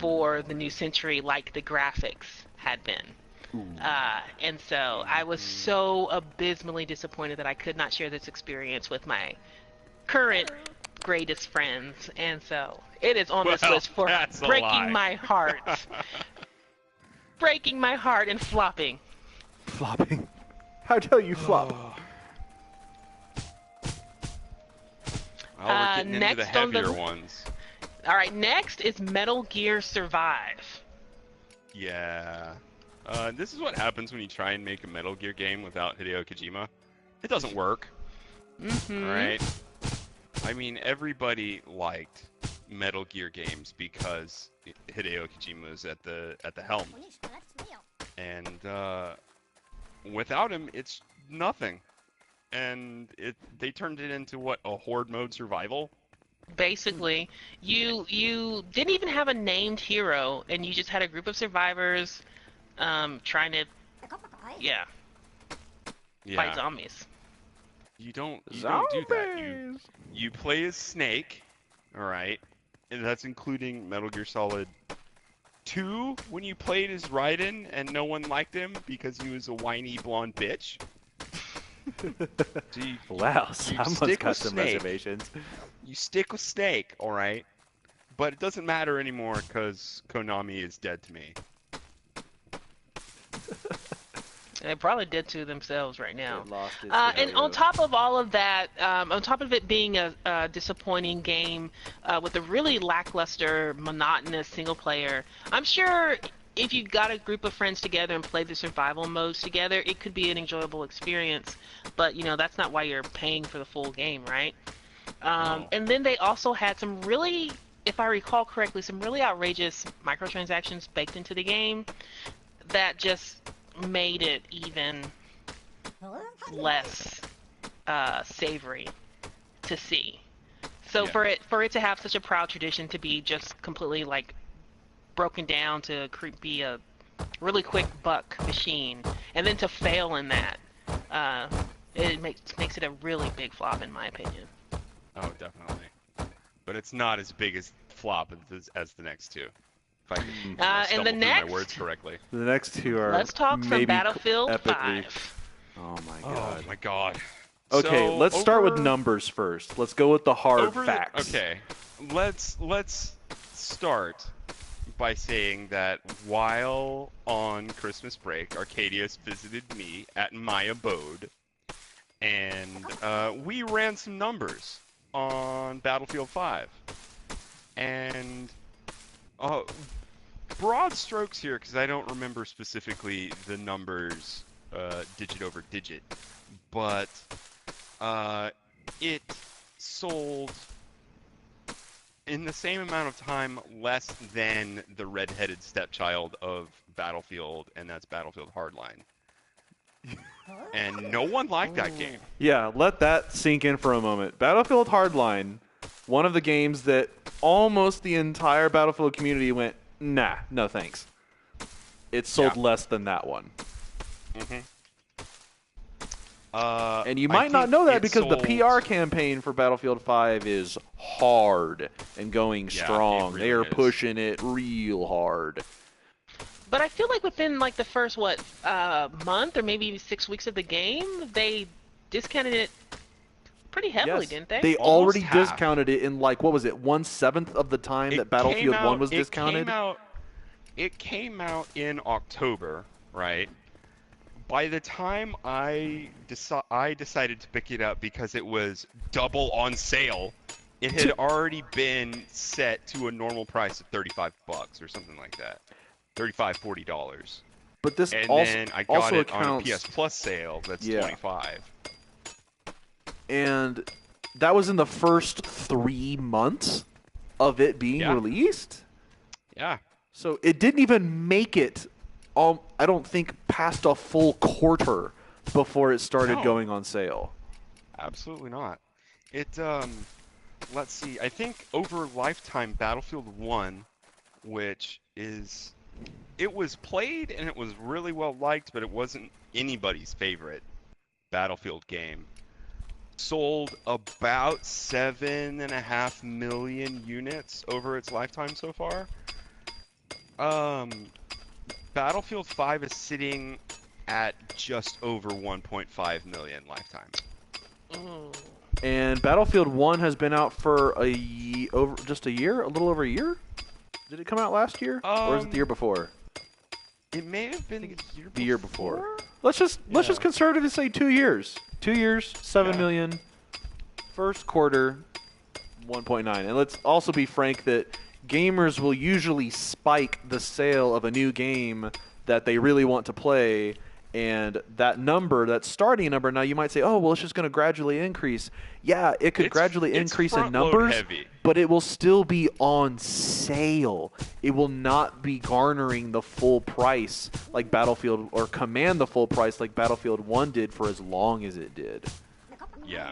for the new century like the graphics had been. And so I was so abysmally disappointed that I could not share this experience with my current greatest friends, and so it is on this list for breaking my heart. Breaking my heart and flopping. Flopping? How dare you flop? We're getting into the heavier the ones. All right, next is Metal Gear Survive. Yeah. This is what happens when you try and make a Metal Gear game without Hideo Kojima. It doesn't work. Right? I mean, everybody liked Metal Gear games because Hideo Kojima was at the helm. And without him, it's nothing. And they turned it into what, a horde mode survival? Basically, you didn't even have a named hero, and you just had a group of survivors trying to fight zombies. You don't do that. You play as Snake, all right, and that's including Metal Gear Solid 2 when you played as Raiden and no one liked him because he was a whiny blonde bitch. Wow, someone's got some reservations. You stick with Snake, alright? But it doesn't matter anymore because Konami is dead to me. They probably did to themselves right now. And on top of all of that, on top of it being a disappointing game with a really lackluster, monotonous single player, I'm sure if you got a group of friends together and played the survival modes together, it could be an enjoyable experience. But, you know, that's not why you're paying for the full game, right? No. And then they also had some really, if I recall correctly, some really outrageous microtransactions baked into the game that just made it even less savory to see. So for it to have such a proud tradition to be just completely like broken down to be a really quick buck machine, and then to fail in that, it makes it a really big flop in my opinion. Oh, definitely. But it's not as big as flop as the next two. If I can stumble through my words correctly. The next two are Let's talk some Battlefield 5. Oh my god. Oh my god. Okay, so let's start with numbers first. Let's go with the hard facts. Okay. Let's start by saying that while on Christmas break, Arcadius visited me at my abode, and we ran some numbers on Battlefield 5. And broad strokes here, because I don't remember specifically the numbers, digit over digit, but it sold in the same amount of time less than the redheaded stepchild of Battlefield, and that's Battlefield Hardline. And no one liked that game. Yeah, let that sink in for a moment. Battlefield Hardline, one of the games that almost the entire Battlefield community went, nah, no thanks. It sold less than that one. Mm-hmm. And you might not know that because the PR campaign for Battlefield 5 is hard and going strong. They are pushing it real hard. But I feel like within like the first month or maybe 6 weeks of the game, they discounted it pretty heavily, didn't they? They already discounted it in like, what was it, 1/7 of the time that Battlefield 1 was discounted? It came out in October, right? By the time I decided to pick it up because it was double on sale, it had already been set to a normal price of $35 or something like that. $35, $40. But this and also, then I got it on a PS Plus sale that's $25. And that was in the first 3 months of it being released? Yeah. So it didn't even make it, I don't think, past a full quarter before it started going on sale. Absolutely not. It, let's see, I think over lifetime, Battlefield 1, which is, it was played and it was really well liked, but it wasn't anybody's favorite Battlefield game, sold about 7.5 million units over its lifetime so far. Battlefield 5 is sitting at just over 1.5 million lifetime. And Battlefield 1 has been out for just a year? A little over a year? Did it come out last year? Or is it the year before? It may have been the year before. Let's just conservatively say 2 years. 2 years, 7 million. First quarter, 1.9. And let's also be frank that gamers will usually spike the sale of a new game that they really want to play, and that number, that starting number, now you might say, oh, well, it's just going to gradually increase. Yeah, it could gradually increase in numbers, but it will still be on sale. It will not be garnering the full price like Battlefield, or command the full price like Battlefield 1 did for as long as it did. Yeah.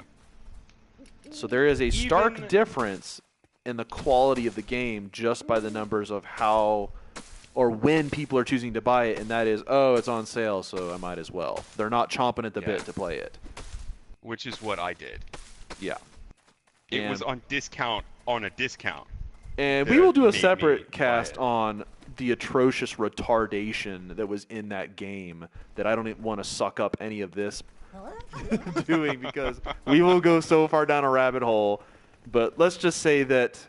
So there is a stark difference in the quality of the game just by the numbers of how or when people are choosing to buy it, and that is, oh, it's on sale, so I might as well. They're not chomping at the bit to play it. Which is what I did. Yeah. It was on discount on a discount. And we will do a separate cast on the atrocious retardation that was in that game that I don't even want to suck up any of this doing, because we will go so far down a rabbit hole. But let's just say that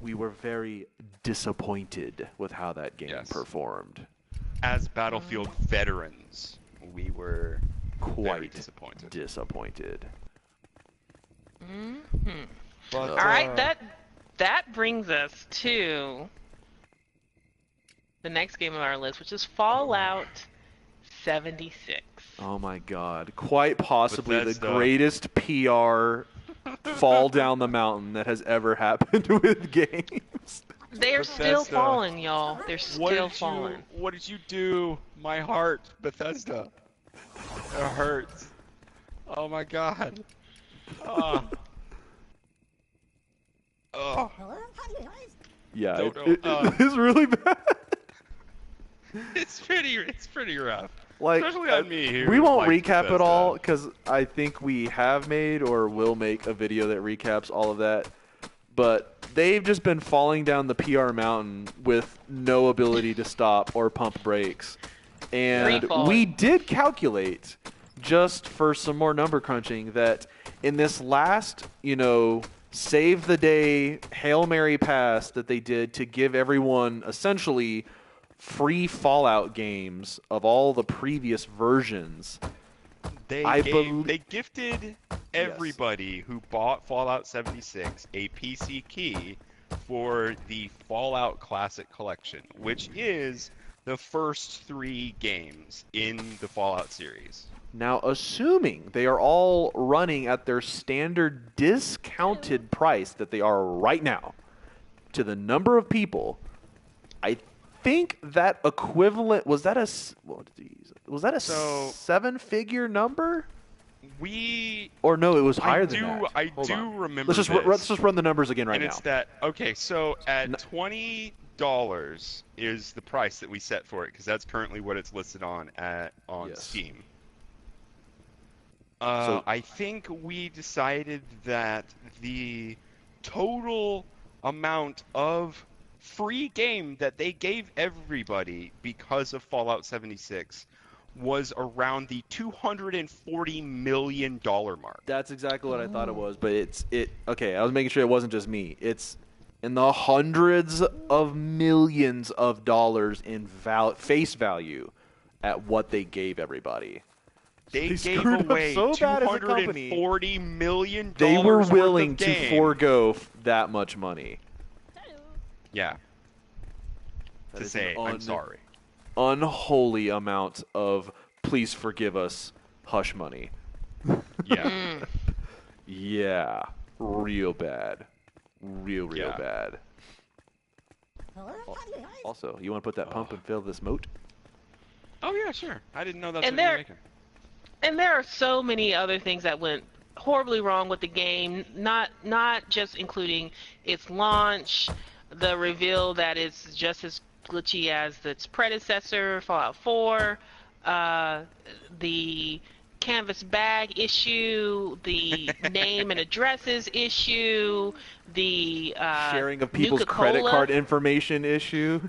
we were very disappointed with how that game performed. As Battlefield veterans, we were quite disappointed. Mm-hmm. But, all right, that brings us to the next game on our list, which is Fallout 76. Oh my God! Quite possibly the greatest PR fall down the mountain that has ever happened with games. They're still falling, y'all. They're still falling. What did you do? My heart, Bethesda. It hurts. Oh my God. Oh. Yeah, it's really bad. It's pretty rough. Like, especially on me here. We won't recap it all because I think we have made or will make a video that recaps all of that. But they've just been falling down the PR mountain with no ability to stop or pump brakes. And we did calculate, just for some more number crunching, that in this last, save the day Hail Mary pass that they did to give everyone essentially free Fallout games of all the previous versions. They gifted everybody who bought Fallout 76 a PC key for the Fallout Classic Collection, which is the first 3 games in the Fallout series. Now, assuming they are all running at their standard discounted price that they are right now to the number of people, I think that equivalent was that a So- 7-figure number? Or no, it was higher than that. I Hold do on. remember Let's just run the numbers again right and now. it's that, okay, so at $20 is the price that we set for it, because that's currently what it's listed on Yes. Steam. So- I think we decided that the total amount of free game that they gave everybody because of Fallout 76 was around the $240 million mark. That's exactly what I thought it was, but okay, I was making sure it wasn't just me. It's in the hundreds of millions of dollars in face value at what they gave everybody. They gave screwed up away so bad as a company. $240 million. They were worth willing of to game. forego that much money. Yeah. That To is say, an I'm sorry. Unholy amount of please forgive us hush money. Yeah. Yeah, real bad. Real Yeah. bad. Also, you want to put that pump and fill this moat? Oh yeah, sure. I didn't know that's And what you were there- making. And there are so many other things that went horribly wrong with the game, not just including its launch, the reveal that it's just as glitchy as its predecessor, Fallout 4, the canvas bag issue, the name and addresses issue, the Sharing of people's credit Nuka-Cola, card information issue.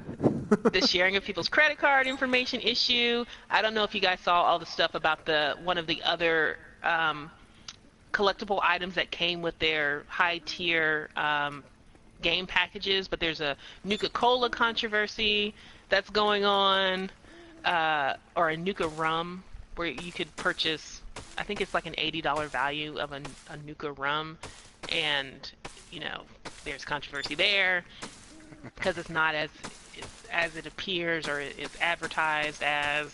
the sharing of people's credit card information issue. I don't know if you guys saw all the stuff about one of the other collectible items that came with their high tier game packages, but there's a Nuka-Cola controversy that's going on, or a Nuka rum, where you could purchase, I think it's like an $80 value of a Nuka rum, and there's controversy there because it's not as it appears or it's advertised as.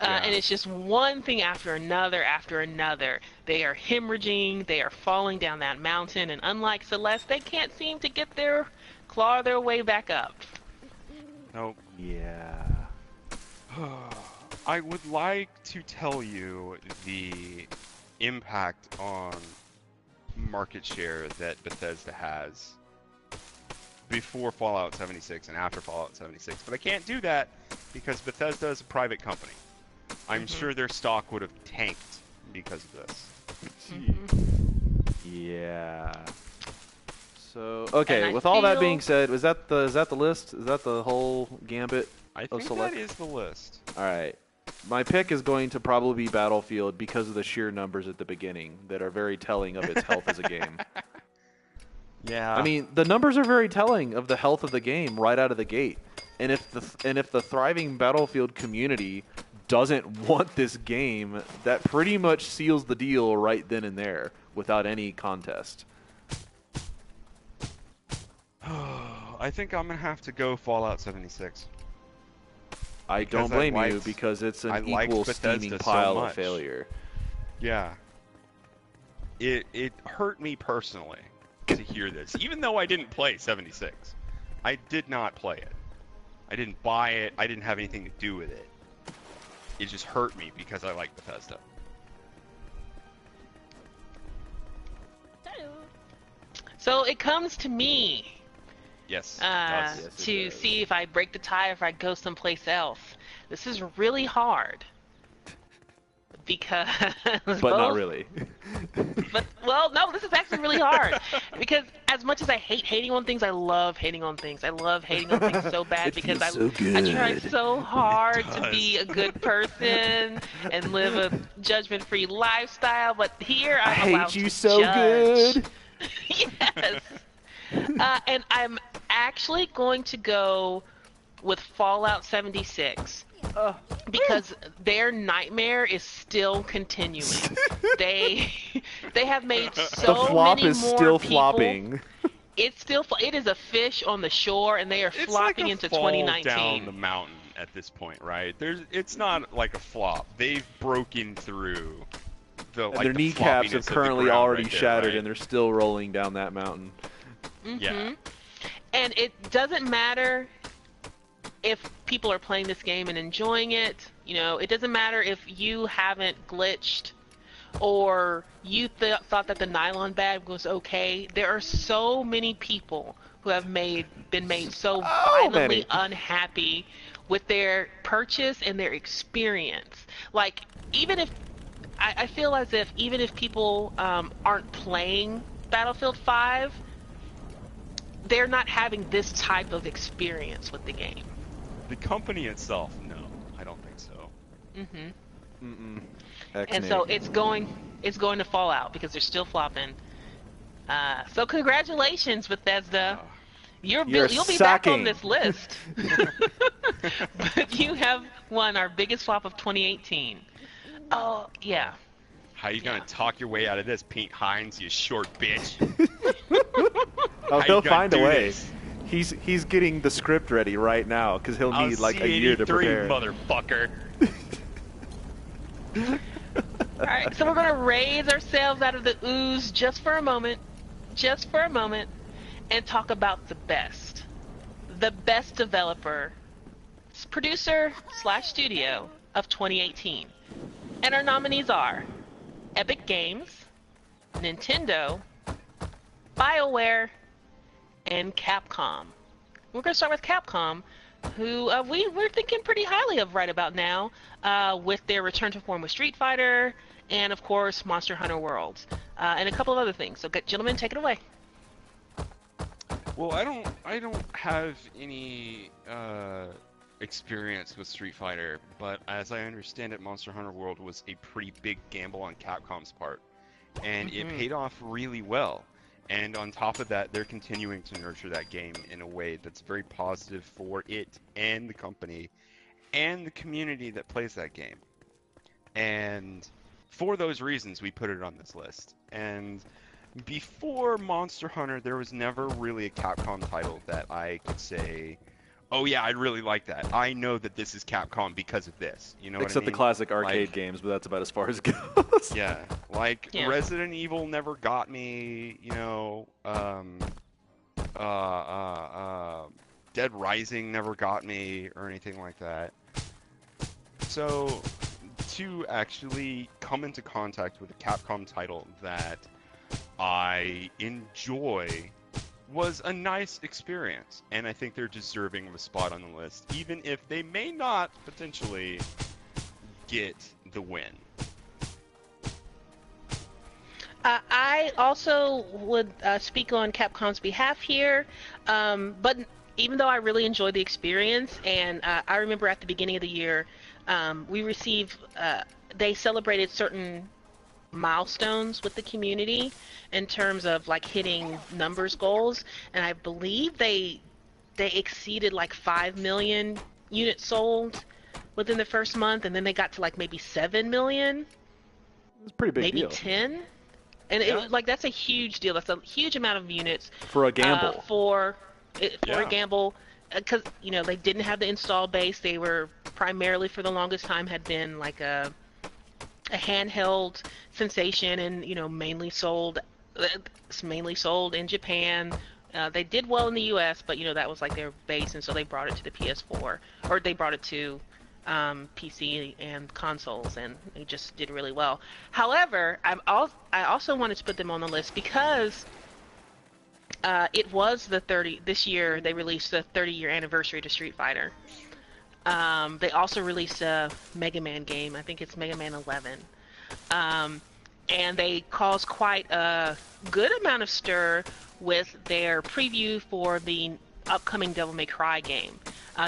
And it's just one thing after another after another. They are hemorrhaging, they are falling down that mountain, and unlike Celeste, they can't seem to claw their way back up. Nope. Yeah. I would like to tell you the impact on market share that Bethesda has before Fallout 76 and after Fallout 76, but I can't do that because Bethesda is a private company. I'm sure their stock would have tanked because of this. Yeah. So okay, And I with all that feel- being said, is that the list? Is that the whole gambit? I of think select? that is the list. All right. My pick is going to probably be Battlefield because of the sheer numbers at the beginning that are very telling of its health as a game. Yeah. I mean, the numbers are very telling of the health of the game right out of the gate. And if the thriving Battlefield community doesn't want this game, that pretty much seals the deal right then and there without any contest. I think I'm gonna have to go Fallout 76. I Because don't blame I you liked- because it's I an liked equal Bethesda steaming so pile of much. failure. Yeah. It hurt me personally to hear this, even though I didn't play 76. I did not play it. I didn't buy it. I didn't have anything to do with it. It just hurt me because I like Bethesda. So it comes to me Yes. Yes, it to does. see if I break the tie or if I go someplace else. This is really hard. Because But not really. But well, no, this is actually really hard because as much as I hate hating on things, I love hating on things. I love hating on things so bad It because feels so I try good. so hard to does. be a good person and live a judgment-free lifestyle. But here I'm allowed hate you to so judge. good. Yes. And I'm actually going to go with Fallout 76. Because their nightmare is still continuing. They have made so The flop many is more still people, flopping. it is a fish on the shore, and they are It's flopping like a into fall 2019. down the mountain at this point, right? It's not like a flop. They've broken through the And like their the kneecaps floppiness have of the currently ground already right there, shattered, right? and they're still rolling down that mountain. Yeah. And it doesn't matter if people are playing this game and enjoying it. You know, it doesn't matter if you haven't glitched or you thought that the nylon bag was okay. There are so many people who have been made so violently unhappy with their purchase and their experience. Like, even if I feel as if even if people aren't playing Battlefield 5, they're not having this type of experience with the game. The company itself, no, I don't think so. And so it's going to fall out because they're still flopping. So congratulations, Bethesda. You'll be back on this list. But you have won our biggest flop of 2018. Oh, yeah. How you gonna talk your way out of this, Pete Hines, you short bitch? Oh, he'll find a way. This? He's getting the script ready right now because he'll need like a year to prepare. Motherfucker. All right, so we're going to raise ourselves out of the ooze just for a moment, and talk about the best developer, producer / studio of 2018. And our nominees are Epic Games, Nintendo, BioWare, and Capcom. We're going to start with Capcom, who we're thinking pretty highly of right about now, with their return to form with Street Fighter, and of course Monster Hunter Worlds, and a couple of other things. So, gentlemen, take it away. Well, I don't have any experience with Street Fighter, but as I understand it, Monster Hunter World was a pretty big gamble on Capcom's part, and it paid off really well. And on top of that, they're continuing to nurture that game in a way that's very positive for it and the company and the community that plays that game. And for those reasons, we put it on this list. And before Monster Hunter, there was never really a Capcom title that I could say, oh yeah, I really like that. I know that this is Capcom because of this. You know what I mean? Except the classic arcade games, but that's about as far as it goes. Yeah, Resident Evil never got me. You know, Dead Rising never got me or anything like that. So to actually come into contact with a Capcom title that I enjoy was a nice experience, and I think they're deserving of a spot on the list, even if they may not potentially get the win. I also would speak on Capcom's behalf here, but even though I really enjoyed the experience, and I remember at the beginning of the year, we received, they celebrated certain milestones with the community in terms of like hitting numbers goals, and I believe they exceeded like 5 million units sold within the first month, and then they got to like maybe 7 million. It's a pretty big maybe deal. 10, and it was like, that's a huge deal. That's a huge amount of units for a gamble. For a gamble, because you know they didn't have the install base. They were primarily, for the longest time, had been like a handheld sensation, and you know mainly sold in Japan. They did well in the U.S., but you know that was like their base, and so they brought it to the PS4, or they brought it to PC and consoles, and they just did really well. However, I also wanted to put them on the list because it was this year they released the 30-year anniversary to Street Fighter. They also released a Mega Man game. I think it's Mega Man 11. And they caused quite a good amount of stir with their preview for the upcoming Devil May Cry game.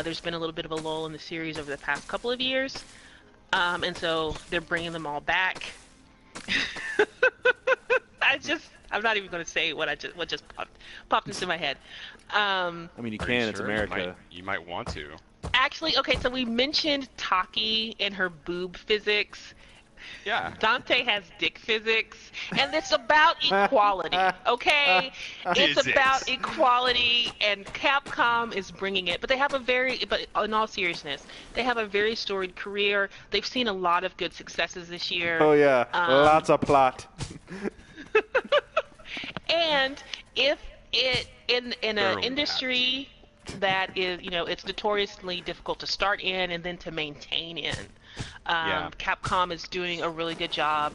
There's been a little bit of a lull in the series over the past couple of years, and so they're bringing them all back. I'm not even going to say what just popped into my head. I mean, you can. It's America. You might want to. Actually, okay, so we mentioned Taki and her boob physics. Yeah. Dante has dick physics, and it's about equality, okay? It's Physics. about equality, and Capcom is bringing it. But in all seriousness, they have a very storied career. They've seen a lot of good successes this year. Oh yeah, lots of plot. And if it in an Thoroughly industry that is, it's notoriously difficult to start in and then to maintain in. Capcom is doing a really good job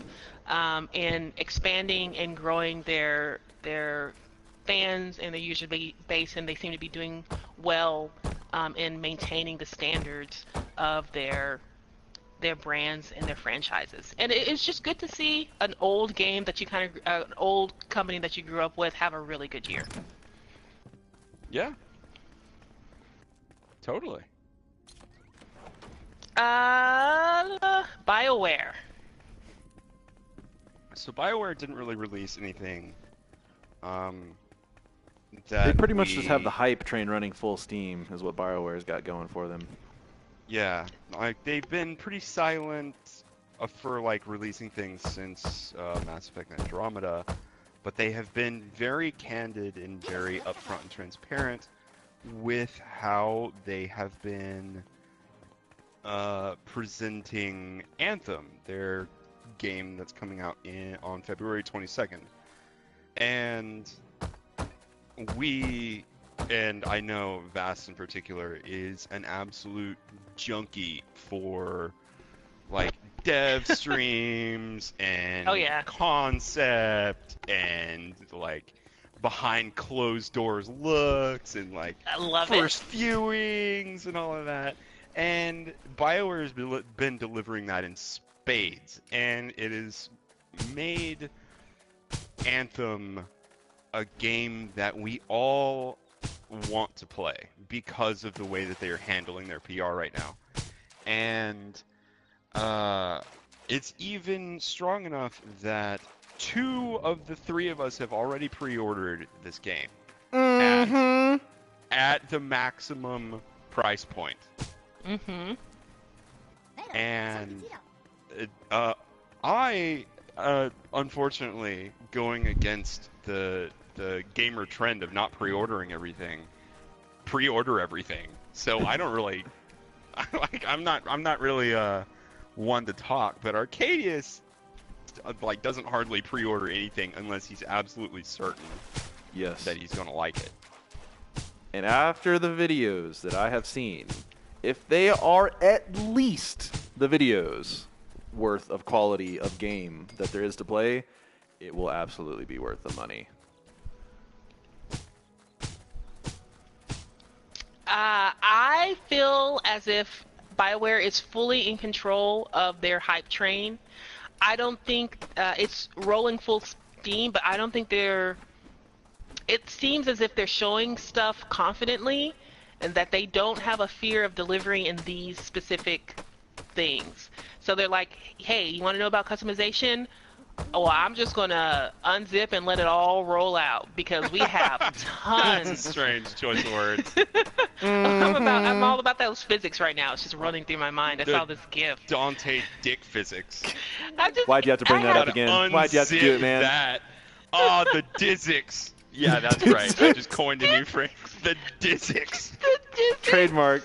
in expanding and growing their fans and their user base, and they seem to be doing well in maintaining the standards of their brands and their franchises. And it's just good to see an old game that an old company that you grew up with have a really good year. Yeah. Totally. BioWare. So BioWare didn't really release anything. They pretty much just have the hype train running full steam, is what BioWare's got going for them. Yeah, like they've been pretty silent for like releasing things since Mass Effect Andromeda, but they have been very candid and very upfront and transparent with how they have been presenting Anthem, their game that's coming out on February 22nd. And I know Vass in particular is an absolute junkie for like dev streams and concept and like behind closed doors looks and like first viewings and all of that. And BioWare has been delivering that in spades, and it has made Anthem a game that we all want to play because of the way that they are handling their PR right now. And it's even strong enough that 2 of the 3 of us have already pre-ordered this game at the maximum price point. Mm-hmm. And I unfortunately, going against the gamer trend of not pre-ordering everything, pre-order everything. So I don't really, I'm not really one to talk. But Arcadius like doesn't hardly pre-order anything unless he's absolutely certain that he's gonna like it. And after the videos that I have seen, if they are at least the videos worth of quality of game that there is to play, it will absolutely be worth the money. I feel as if BioWare is fully in control of their hype train. I don't think it's rolling full steam, but I don't think it seems as if they're showing stuff confidently and that they don't have a fear of delivering in these specific things. So they're like, hey, you want to know about customization? Well, I'm just going to unzip and let it all roll out because we have tons. That's a strange choice of words. I'm all about those physics right now. It's just running through my mind. I saw this GIF. Dante dick physics. Why'd you have to bring that up again? Why'd you have to do it, man? That. Oh, the Dizzix. Yeah, that's right. I just coined a new phrase. The Dizzix. Trademark.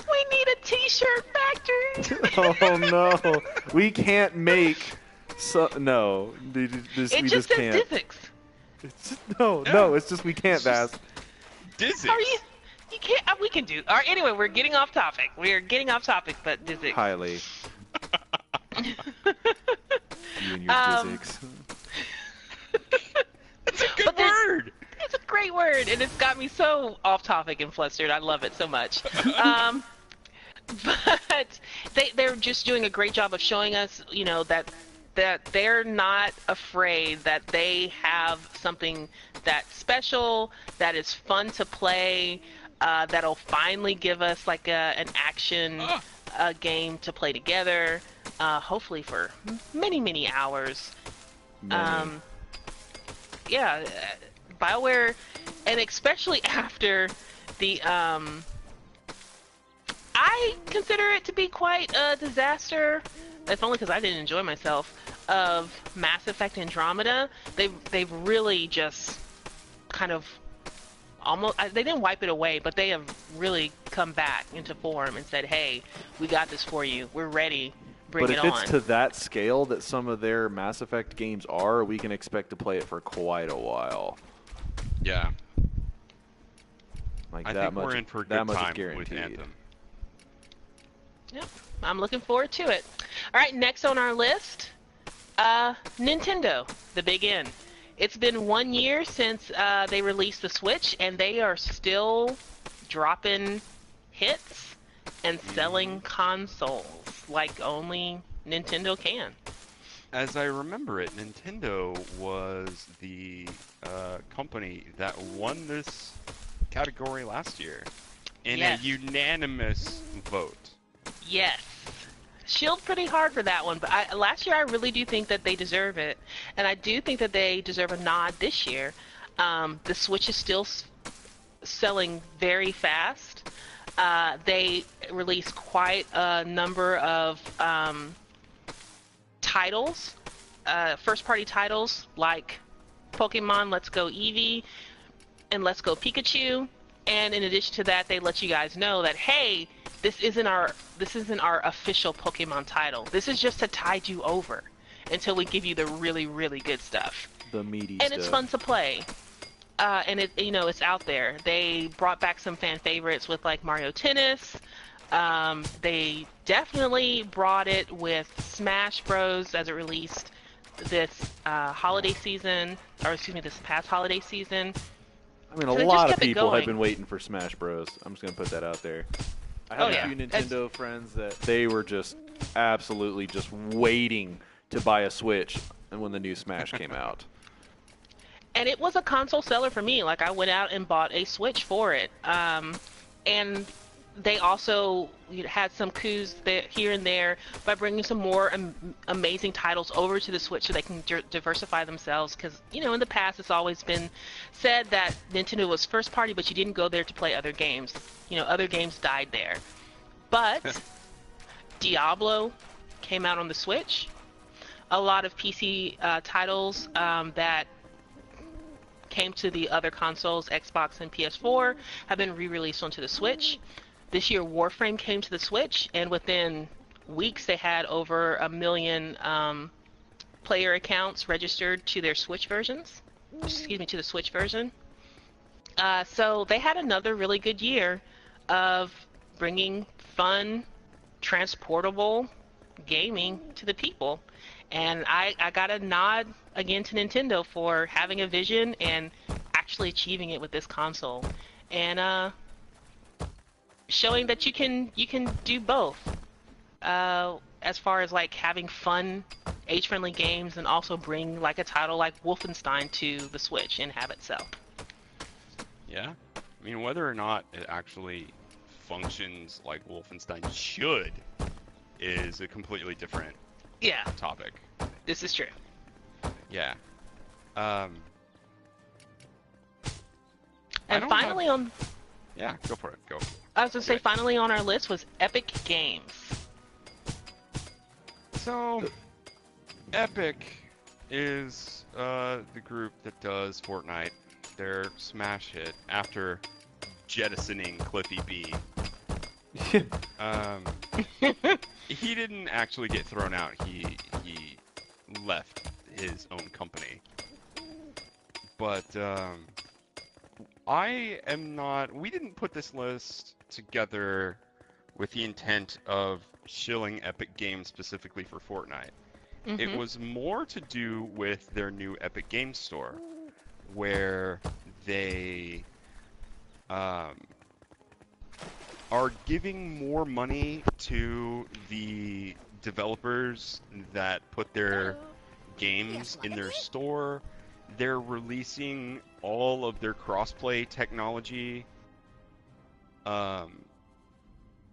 We need a t-shirt factory. Oh no, we can't make. No, we just can't. Dizzix. No, it's just we can't, Bass. Dizzix. You can't. We can do. All right. Anyway, we're getting off topic. But Dizzix. Highly. You and your Dizzix. It's a good word. It's a great word, and it's got me so off topic and flustered. I love it so much. But they're just doing a great job of showing us, that they're not afraid, that they have something that's special, that is fun to play, that'll finally give us like an action game to play together, hopefully for many, many hours. BioWare, and especially after the I consider it to be quite a disaster. If only because I didn't enjoy myself. Of Mass Effect Andromeda, they've really just kind of almost, they didn't wipe it away, but they have really come back into form and said, hey, we got this for you. We're ready. Bring it on. But if it's to that scale that some of their Mass Effect games are, we can expect to play it for quite a while. Yeah. Like I that think much, we're in for a that good much is time with guaranteed. Anthem. I'm looking forward to it. All right, next on our list, Nintendo, the big N. It's been 1 year since they released the Switch, and they are still dropping hits and selling consoles like only Nintendo can. As I remember it, Nintendo was the company that won this category last year in Yes. a unanimous vote. Yes. Shield pretty hard for that one, but last year I really do think that they deserve it, and I do think that they deserve a nod this year. The Switch is still selling very fast. They released quite a number of titles, first-party titles like Pokemon Let's Go Eevee and Let's Go Pikachu, and in addition to that, they let you guys know that, hey, this isn't our official Pokemon title. This is just to tide you over until we give you the really, really good stuff. The meaty And stuff. it's fun to play. And it's out there. They brought back some fan favorites with like Mario Tennis. They definitely brought it with Smash Bros. As it released this holiday season, or excuse me, this past holiday season. I mean, So they a just lot of kept it people have going. been waiting for Smash Bros. I'm just going to put that out there. I have yeah. a few Nintendo friends that they were just absolutely just waiting to buy a Switch and when the new Smash came out. And it was a console seller for me. Like, I went out and bought a Switch for it. And they also had some coups here and there by bringing some more amazing titles over to the Switch so they can diversify themselves. Because, in the past, it's always been said that Nintendo was first party, but you didn't go there to play other games. Other games died there. But Diablo came out on the Switch. A lot of PC titles that came to the other consoles, Xbox and PS4, have been re-released onto the Switch. This year, Warframe came to the Switch, and within weeks, they had over 1 million player accounts registered to their Switch versions. Excuse me, to the Switch version. So they had another really good year of bringing fun, transportable gaming to the people. And I got a nod again to Nintendo for having a vision and actually achieving it with this console, and showing that you can do both. As far as like having fun, age-friendly games, and also bring like a title like Wolfenstein to the Switch and have it sell. Yeah. I mean, whether or not it actually functions like Wolfenstein should is a completely different Yeah, topic. this is true. Yeah. And finally Yeah, go for it. Go. I was gonna say, finally on our list was Epic Games. So, Epic is the group that does Fortnite, their smash hit, after jettisoning Cliffy B. He didn't actually get thrown out. He left his own company. But I am not. We didn't put this list together with the intent of shilling Epic Games specifically for Fortnite. Mm-hmm. It was more to do with their new Epic Games Store, where they are giving more money to the developers that put their games in their store. They're releasing all of their crossplay technology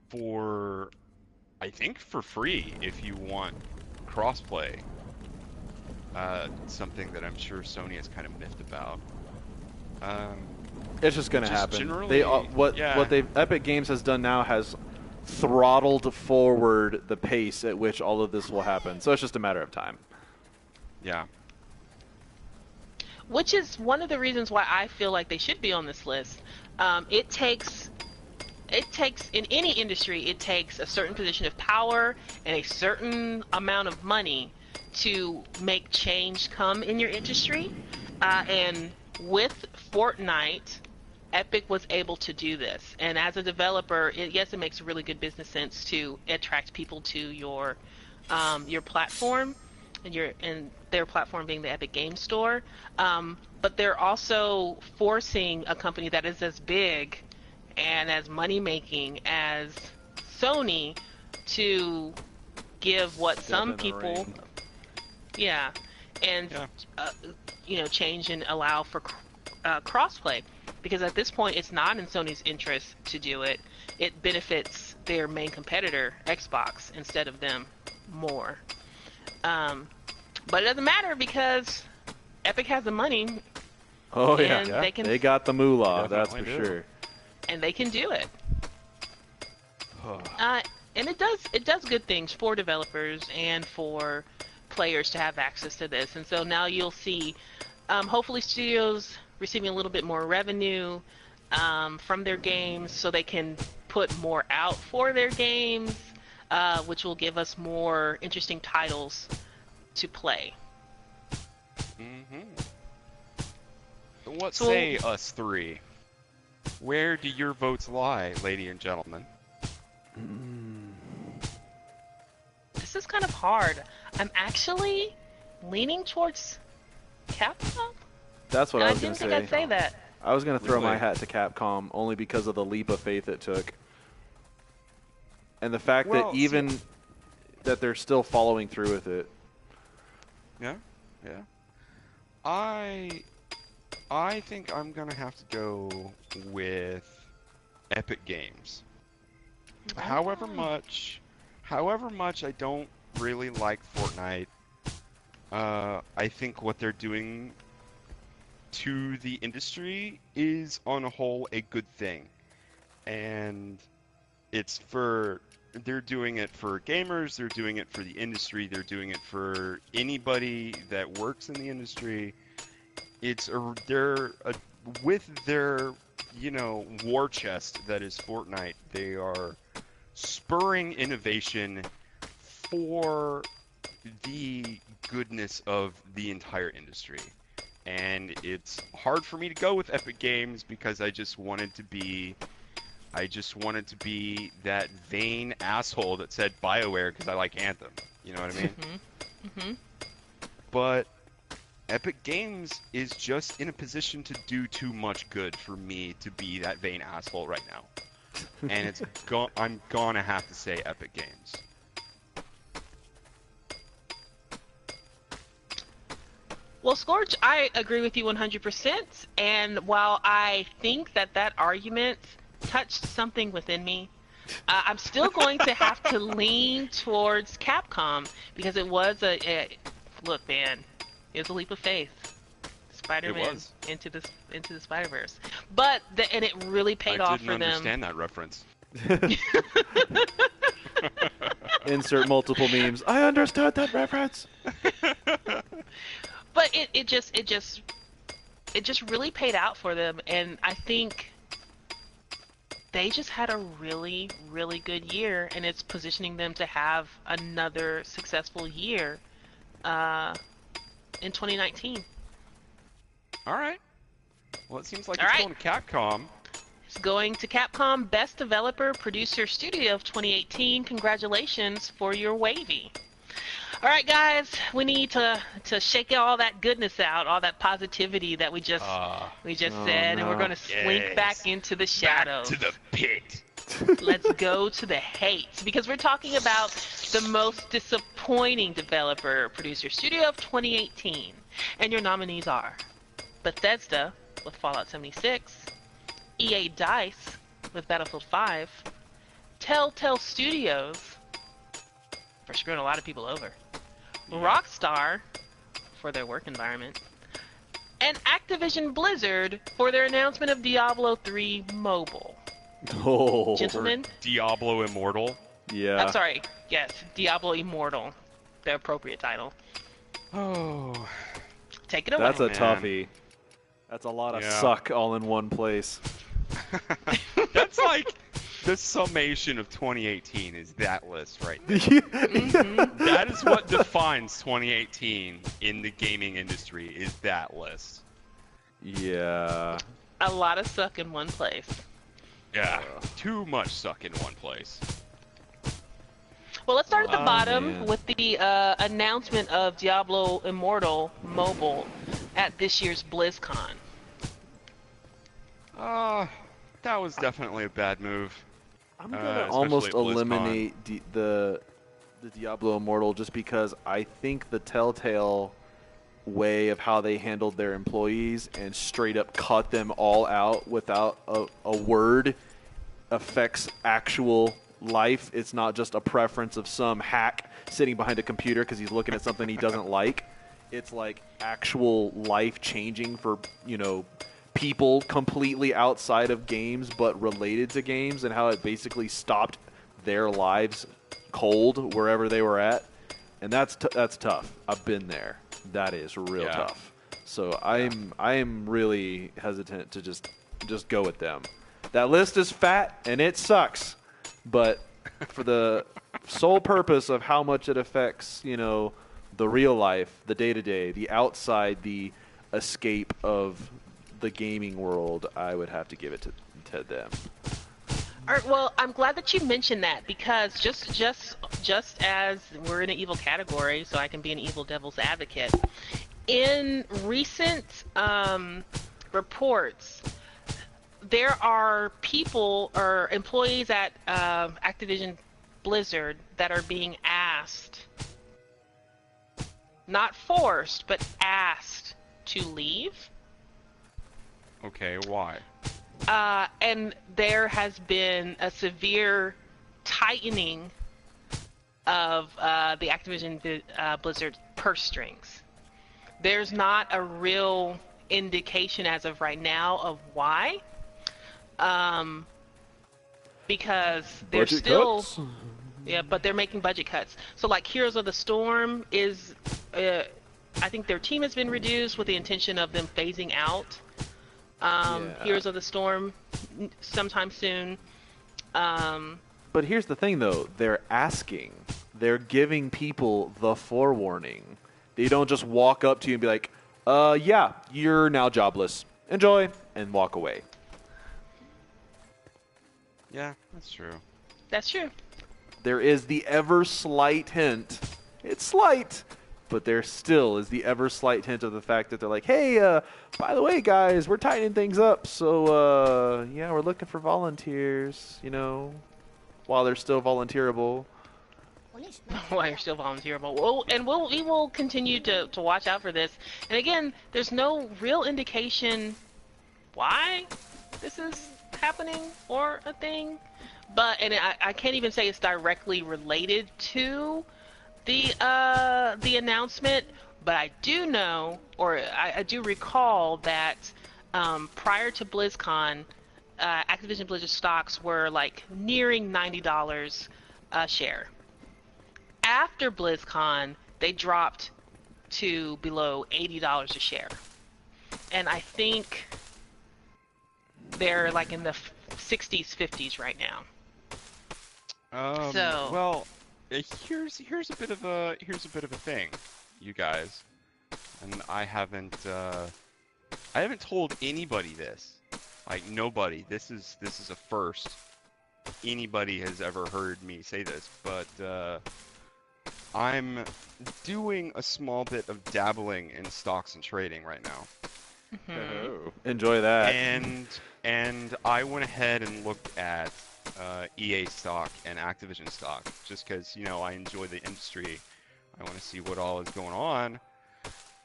for, I think, for free if you want crossplay. Something that I'm sure Sony is kind of miffed about. It's just going to Just happen. generally- They what yeah. Epic Games has done now has throttled forward the pace at which all of this will happen. So it's just a matter of time. Yeah. Which is one of the reasons why I feel like they should be on this list. It takes in any industry, it takes a certain position of power and a certain amount of money to make change come in your industry. And with Fortnite, Epic was able to do this. And as a developer, yes, it makes really good business sense to attract people to your platform, and their platform being the Epic Game Store. But they're also forcing a company that is as big and as money-making as Sony to give what some people, change and allow for crossplay, because at this point it's not in Sony's interest to do it. It benefits their main competitor, Xbox, instead of them more. But it doesn't matter because Epic has the money. Oh yeah, they got the moolah, that's for sure. And they can do it. And it does good things for developers and for players to have access to this. And so now you'll see, hopefully, studios receiving a little bit more revenue from their games, so they can put more out for their games, which will give us more interesting titles to play. What say us three? Where do your votes lie, ladies and gentlemen? This is kind of hard. I'm actually leaning towards Capcom. That's what I was going to say. I didn't think I'd say that. I was going to throw my hat to Capcom only because of the leap of faith it took. And the fact that they're still following through with it. Yeah. I think I'm going to have to go with Epic Games. However much I don't really like Fortnite, I think what they're doing to the industry is on a whole a good thing. And they're doing it for gamers, they're doing it for the industry, they're doing it for anybody that works in the industry. With their, war chest that is Fortnite, they are spurring innovation for the goodness of the entire industry. And it's hard for me to go with Epic Games because I just wanted to be that vain asshole that said BioWare because I like Anthem. You know what I mean? But Epic Games is just in a position to do too much good for me to be that vain asshole right now. And I'm gonna have to say Epic Games. Well, Scorch, I agree with you 100%. And while I think that argument touched something within me, I'm still going to have to lean towards Capcom because it was look, man, it was a leap of faith. Spider-Man into the Spider-Verse, and it really paid off for them. I didn't understand that reference. Insert multiple memes. I understood that reference. But it just really paid out for them, and I think they just had a really, really good year, and it's positioning them to have another successful year in 2019. All right. Well, it seems like it's going to Capcom. It's going to Capcom Best Developer Producer Studio of 2018. Congratulations for your wavy. All right, guys, we need to shake all that goodness out, all that positivity that we just said, and we're going to slink back into the shadows. Back to the pit. Let's go to the hate, because we're talking about the most disappointing developer producer studio of 2018, and your nominees are Bethesda with Fallout 76, EA DICE with Battlefield 5, Telltale Studios for screwing a lot of people over, Rockstar for their work environment, and Activision Blizzard for their announcement of Diablo 3 Mobile. Oh, Gentlemen? Diablo Immortal. yeah. I'm sorry. Yes, Diablo Immortal, the appropriate title. Oh, Take it away. That's a man. toughie. That's a lot of Yeah. suck all in one place. that's like the summation of 2018 is that list right there. Mm-hmm. That is what defines 2018 in the gaming industry, is that list. Yeah. A lot of suck in one place. Yeah, too much suck in one place. Well, let's start at the Oh, bottom man. with the announcement of Diablo Immortal Mobile at this year's BlizzCon. That was definitely a bad move. I'm gonna Especially almost at BlizzCon. eliminate the Diablo Immortal just because I think the Telltale way of how they handled their employees and straight up cut them all out without a word affects actual life. It's not just a preference of some hack sitting behind a computer because he's looking at something he doesn't like. It's like actual life changing for, people completely outside of games but related to games, and how it basically stopped their lives cold wherever they were at. And that's tough. I've been there. That is real tough. So I am really hesitant to just go with them. That list is fat and it sucks, but for the sole purpose of how much it affects, the real life, the day-to-day, the outside, the escape of the gaming world, I would have to give it to them. All right, well, I'm glad that you mentioned that, because just as we're in an evil category, so I can be an evil devil's advocate, in recent reports, there are people or employees at Activision Blizzard that are being asked, not forced, but asked to leave. Okay, why? And there has been a severe tightening of the Activision Blizzard purse strings. There's not a real indication as of right now of why. Because they're Budget still... cuts? Yeah, but they're making budget cuts. So like Heroes of the Storm is... I think their team has been reduced with the intention of them phasing out Heroes of the Storm sometime soon. But here's the thing, though. They're asking. They're giving people the forewarning. They don't just walk up to you and be like, yeah, you're now jobless. Enjoy, and walk away. Yeah, that's true. That's true. There is the ever slight hint. It's slight, but there still is the ever slight hint of the fact that they're like, hey, by the way, guys, we're tightening things up. So, yeah, we're looking for volunteers, while they're still volunteerable. While you're still volunteerable. Well, and we will continue to watch out for this. And again, there's no real indication why this is happening or a thing. But, and I can't even say it's directly related to the announcement, but I do know, or I do recall that prior to BlizzCon, Activision Blizzard stocks were like nearing $90 a share. After BlizzCon, they dropped to below $80 a share. And I think they're like in the 60s, 50s right now. Well, here's a bit of a thing, you guys, and I haven't told anybody this, like nobody. This is a first. Anybody has ever heard me say this, but I'm doing a small bit of dabbling in stocks and trading right now. Mm-hmm. Oh, enjoy that. And I went ahead and looked at EA stock and Activision stock, just because, I enjoy the industry. I want to see what all is going on.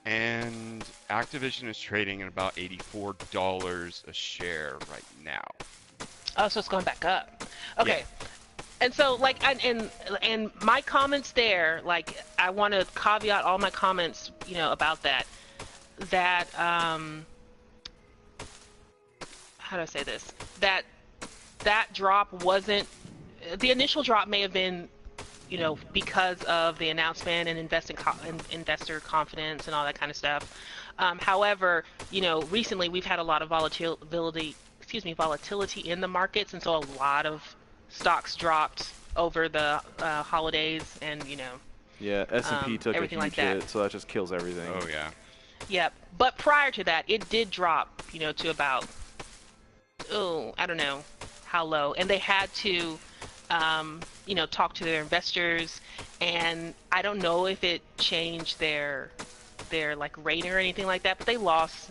And Activision is trading at about $84 a share right now. Oh, so it's going back up. Okay. Yeah. And so, like, and my comments there, like, I want to caveat all my comments, about that. That, how do I say this? That that drop wasn't, the initial drop may have been, because of the announcement and investor confidence and all that kind of stuff. However, recently we've had a lot of volatility in the markets, and so a lot of stocks dropped over the holidays, and Yeah, S&P took a everything huge like that. hit, so that just kills everything. Oh yeah. Yep. But prior to that, it did drop, to about, I don't know how low, and they had to talk to their investors, and I don't know if it changed their like rating or anything like that, but they lost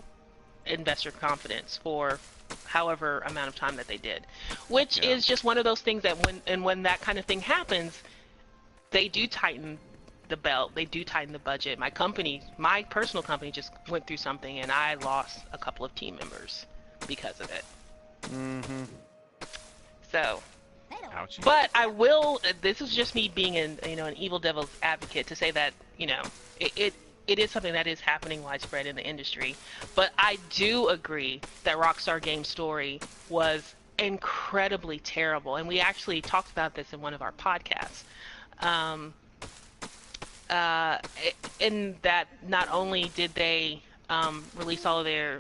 investor confidence for however amount of time that they did, which is just one of those things that when that kind of thing happens, they do tighten the belt, they do tighten the budget. My personal company just went through something, and I lost a couple of team members because of it. Mm-hmm. So, Ouchie. but I will. This is just me being an evil devil's advocate to say that it is something that is happening widespread in the industry. But I do agree that Rockstar Games' story was incredibly terrible, and we actually talked about this in one of our podcasts. In that not only did they release all of their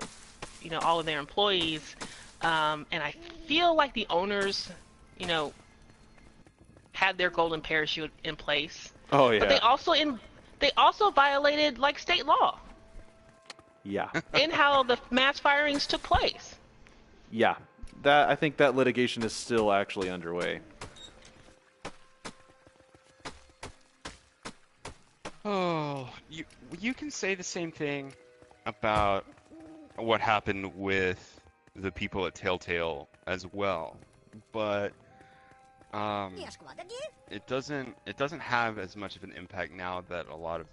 employees, and I feel like the owners, had their golden parachute in place. Oh yeah. But they also violated like state law Yeah. in how the mass firings took place. Yeah. I think that litigation is still actually underway. Oh, you can say the same thing about what happened with the people at Telltale as well, but it doesn't have as much of an impact now that a lot of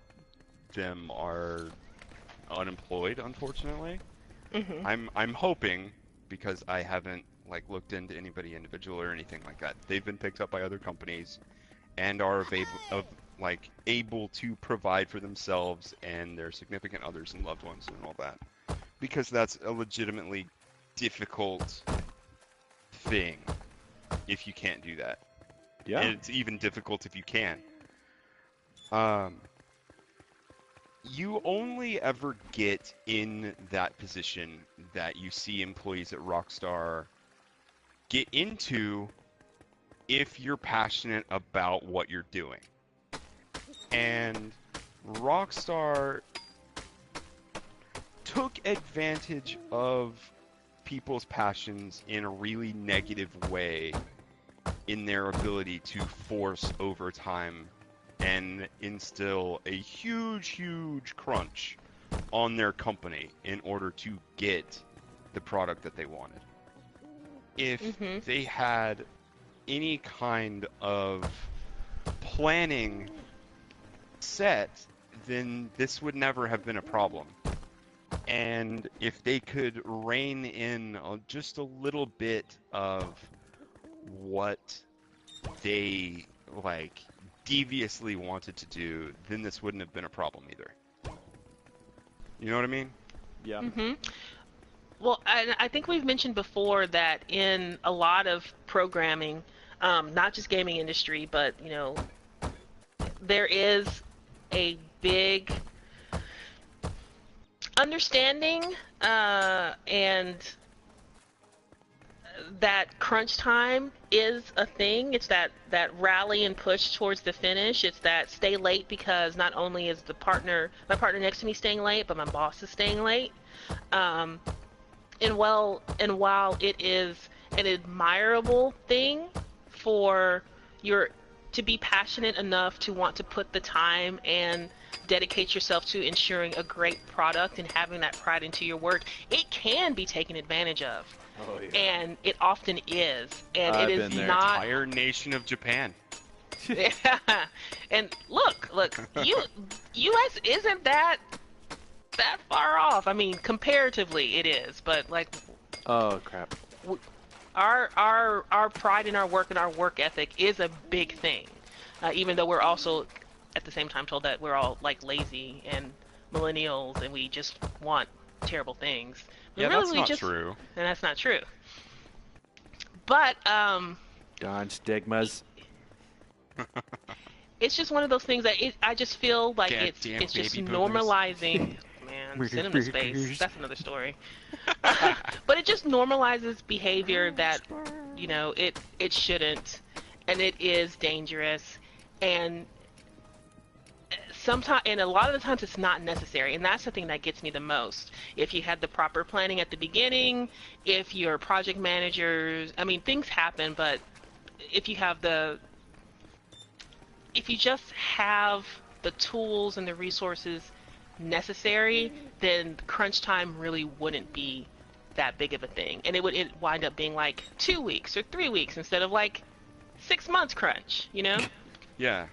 them are unemployed, unfortunately. Mm-hmm. I'm hoping, because I haven't looked into anybody individual or anything like that. They've been picked up by other companies and are able to provide for themselves and their significant others and loved ones and all that. Because that's a legitimately difficult thing if you can't do that. Yeah. And it's even difficult if you can. You only ever get in that position that you see employees at Rockstar get into if you're passionate about what you're doing. And Rockstar took advantage of people's passions in a really negative way in their ability to force overtime and instill a huge crunch on their company in order to get the product that they wanted. If they had any kind of planning set, then this would never have been a problem. And if they could rein in just a little bit of what they deviously wanted to do, then this wouldn't have been a problem either. You know what I mean? Yeah. Mm-hmm. Well, I think we've mentioned before that in a lot of programming, not just gaming industry, but there is a big understanding and that crunch time is a thing. It's that rally and push towards the finish. It's that stay late because not only is my partner next to me staying late, but my boss is staying late. And while it is an admirable thing for to be passionate enough to want to put the time and dedicate yourself to ensuring a great product and having that pride into your work, it can be taken advantage of. Oh, yeah. And it often is. And I've it is been there. not. Entire nation of Japan. Yeah. And look, U.S. isn't that far off. I mean, comparatively, it is. But Oh crap. our pride in our work and our work ethic is a big thing. Even though we're also at the same time told that we're all lazy and millennials and we just want terrible things. Yeah, Really, that's not true. And that's not true. But God, stigmas. it's just one of those things that I just feel like Goddamn it's just baby boomers. normalizing. Man, send them to space. That's another story. But it just normalizes behavior that, you know, it shouldn't, and it is dangerous, and sometimes, and a lot of the times it's not necessary, and that's the thing that gets me the most. If you had the proper planning at the beginning, if your project managers, I mean, things happen, but if you have if you just have the tools and the resources necessary, then crunch time really wouldn't be that big of a thing, and it wind up being like 2 weeks or 3 weeks instead of like 6 months crunch, you know? Yeah,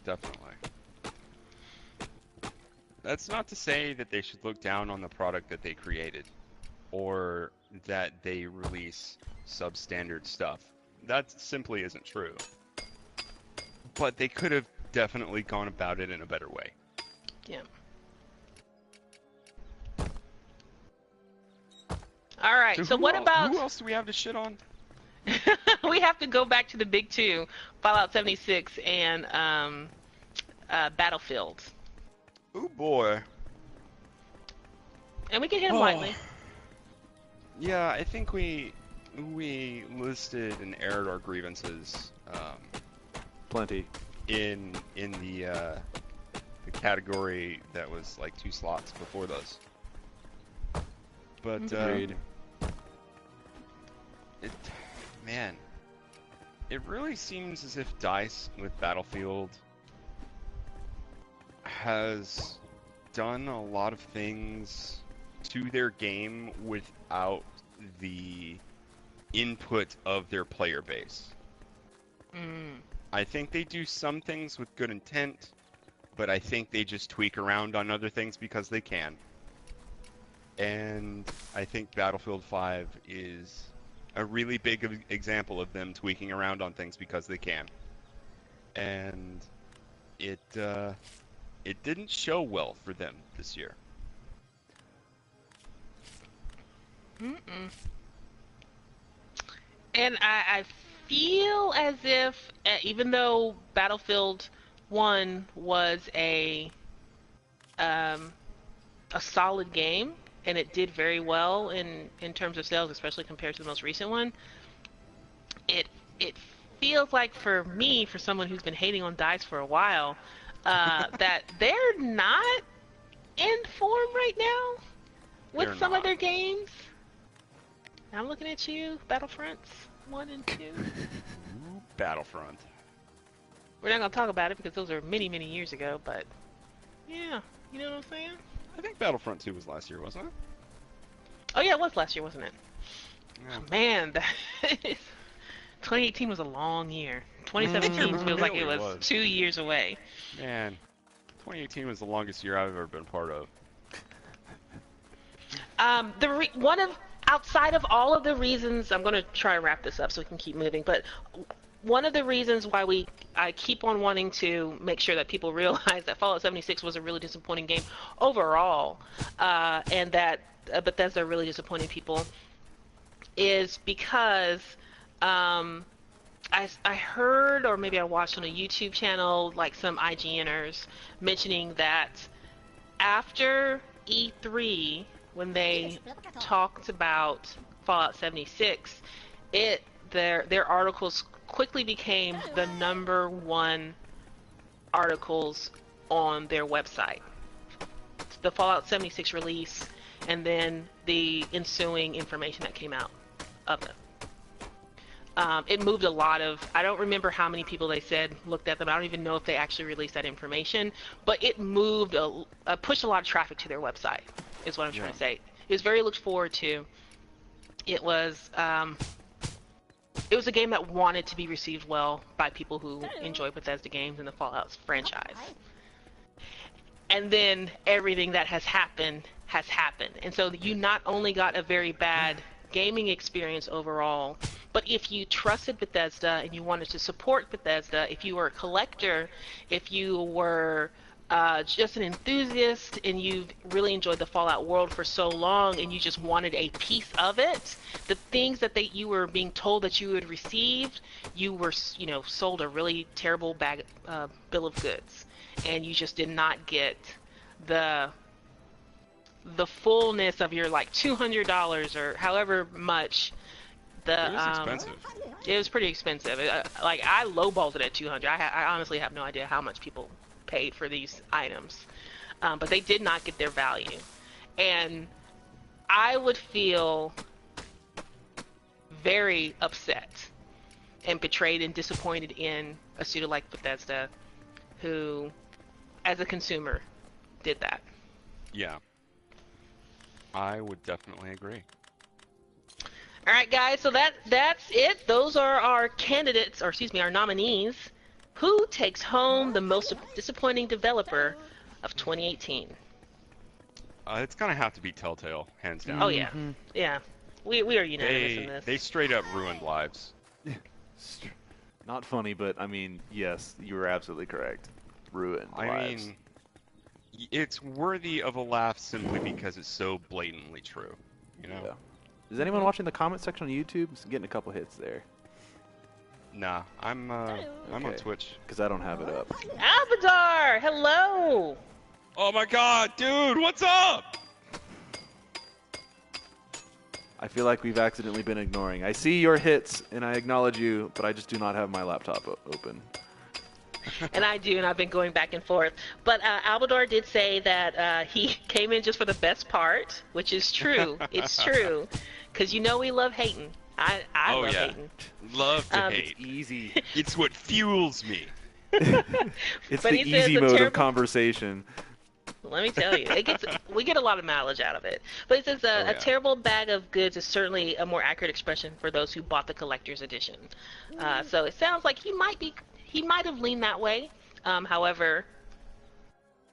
definitely. That's not to say that they should look down on the product that they created, or that they release substandard stuff. That simply isn't true. But they could have definitely gone about it in a better way. Yeah. All right. So what about? Who else do we have to shit on? We have to go back to the big two: Fallout 76 and Battlefield. Oh boy. And we can hit them lightly. Yeah, I think we listed and aired our grievances. Plenty. In the category that was like 2 slots before those. But Agreed. It really seems as if DICE with Battlefield has done a lot of things to their game without the input of their player base. I think they do some things with good intent, but I think they just tweak around on other things because they can. And I think Battlefield 5 is a really big example of them tweaking around on things because they can. And it didn't show well for them this year. And I feel as if, even though Battlefield 1 was a solid game, and it did very well in terms of sales, especially compared to the most recent one, it feels like for me, for someone who's been hating on DICE for a while, that they're not in form right now with They're some not. of their games. I'm looking at you, Battlefronts 1 and 2. Battlefront. We're not going to talk about it because those are many, many years ago, but yeah, you know what I'm saying? I think Battlefront 2 was last year, wasn't it? Oh yeah, it was last year, wasn't it? Yeah. Man, 2018 was a long year. 2017 feels like it really was was. 2 years away. Man, 2018 was the longest year I've ever been part of. Outside of all of the reasons, I'm going to try and wrap this up so we can keep moving, but one of the reasons why I keep on wanting to make sure that people realize that Fallout 76 was a really disappointing game overall, and that Bethesda are really disappointing people, is because I heard, or maybe I watched on a YouTube channel, like some IGNers mentioning that after E3, when they talked about Fallout 76, their articles quickly became the #1 articles on their website. The Fallout 76 release, and then the ensuing information that came out of it. It moved a lot of, I don't remember how many people they said looked at them. I don't even know if they actually released that information, but it moved, pushed a lot of traffic to their website, is what I'm trying to say. It was very looked forward to. It was a game that wanted to be received well by people who enjoy Bethesda games and the Fallout franchise. And then everything that has happened. And so you not only got a very bad gaming experience overall, but if you trusted Bethesda and you wanted to support Bethesda, if you were a collector, if you were just an enthusiast and you've really enjoyed the Fallout world for so long and you just wanted a piece of it, the things that you were being told that you would receive, you were, sold a really terrible bill of goods, and you just did not get the fullness of your like $200 or however much. It was expensive. It was pretty expensive. I lowballed it at $200. I honestly have no idea how much people paid for these items, but they did not get their value, and I would feel very upset and betrayed and disappointed in a studio like Bethesda, who, as a consumer, did that. Yeah, I would definitely agree. All right, guys. So that's it. Those are our candidates, or excuse me, our nominees. Who takes home the most disappointing developer of 2018? It's gonna have to be Telltale, hands down. Oh yeah, yeah. We are unanimous in this. They straight up ruined lives. Not funny, but I mean, yes, you were absolutely correct. Ruined I lives. mean, it's worthy of a laugh simply because it's so blatantly true. You know? Yeah. Is anyone watching the comment section on YouTube? I'm getting a couple hits there. Nah, I'm on Okay. Twitch. Because I don't have it up. Albadar, hello. Oh my god, dude, what's up? I feel like we've accidentally been ignoring. I see your hits, and I acknowledge you, but I just do not have my laptop open. And I do, and I've been going back and forth. But Albador did say that he came in just for the best part, which is true. It's true. Because we love hating. I love hating. Love to hate. Easy. It's what fuels me. It's But the he says easy a mode of terrible- conversation. Let me tell you, we get a lot of mileage out of it. But it says a terrible bag of goods is certainly a more accurate expression for those who bought the collector's edition. So it sounds like he might have leaned that way. However,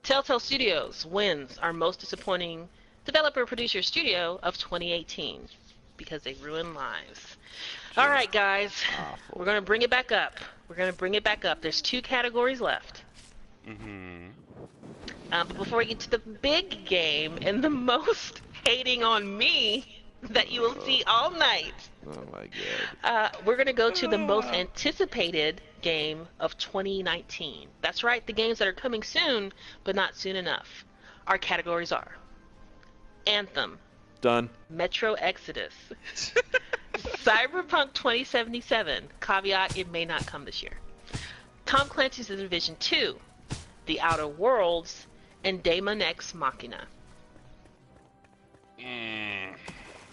Telltale Studios wins our most disappointing developer-producer studio of 2018 because they ruined lives. All right, guys, we're going to bring it back up. There's 2 categories left. Mm-hmm. But before we get to the big game and the most hating on me that you will see all night, Oh my god. we're going to go to the most anticipated game of 2019. That's right, the games that are coming soon, but not soon enough. Our categories are Anthem, Done. Metro Exodus, Cyberpunk 2077, caveat, it may not come this year, Tom Clancy's The Division 2, The Outer Worlds, and Daemon X Machina. I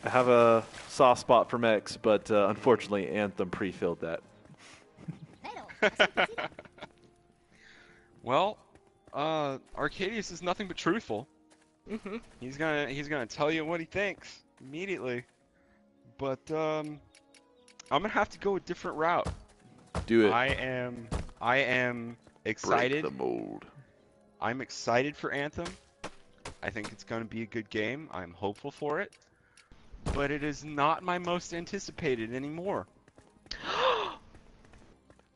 have a soft spot for mechs, but unfortunately Anthem pre-filled that. Well, Arcadius is nothing but truthful. Mm-hmm. He's gonna tell you what he thinks immediately. But I'm gonna have to go a different route. Do it. I am excited. Break the mold. I'm excited for Anthem. I think it's gonna be a good game. I'm hopeful for it. But it is not my most anticipated anymore.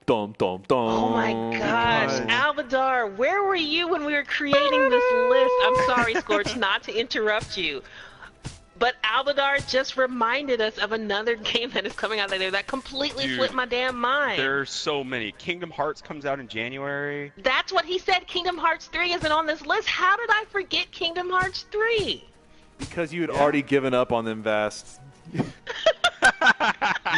Dum dum dum. Oh my gosh, Albadar, where were you when we were creating this list? I'm sorry, Scorch, not to interrupt you. But Albadar just reminded us of another game that is coming out there that completely Dude, flipped my damn mind. There's so many. Kingdom Hearts comes out in January. That's what he said. Kingdom Hearts 3 isn't on this list. How did I forget Kingdom Hearts 3? Because you had already given up on them, Vast.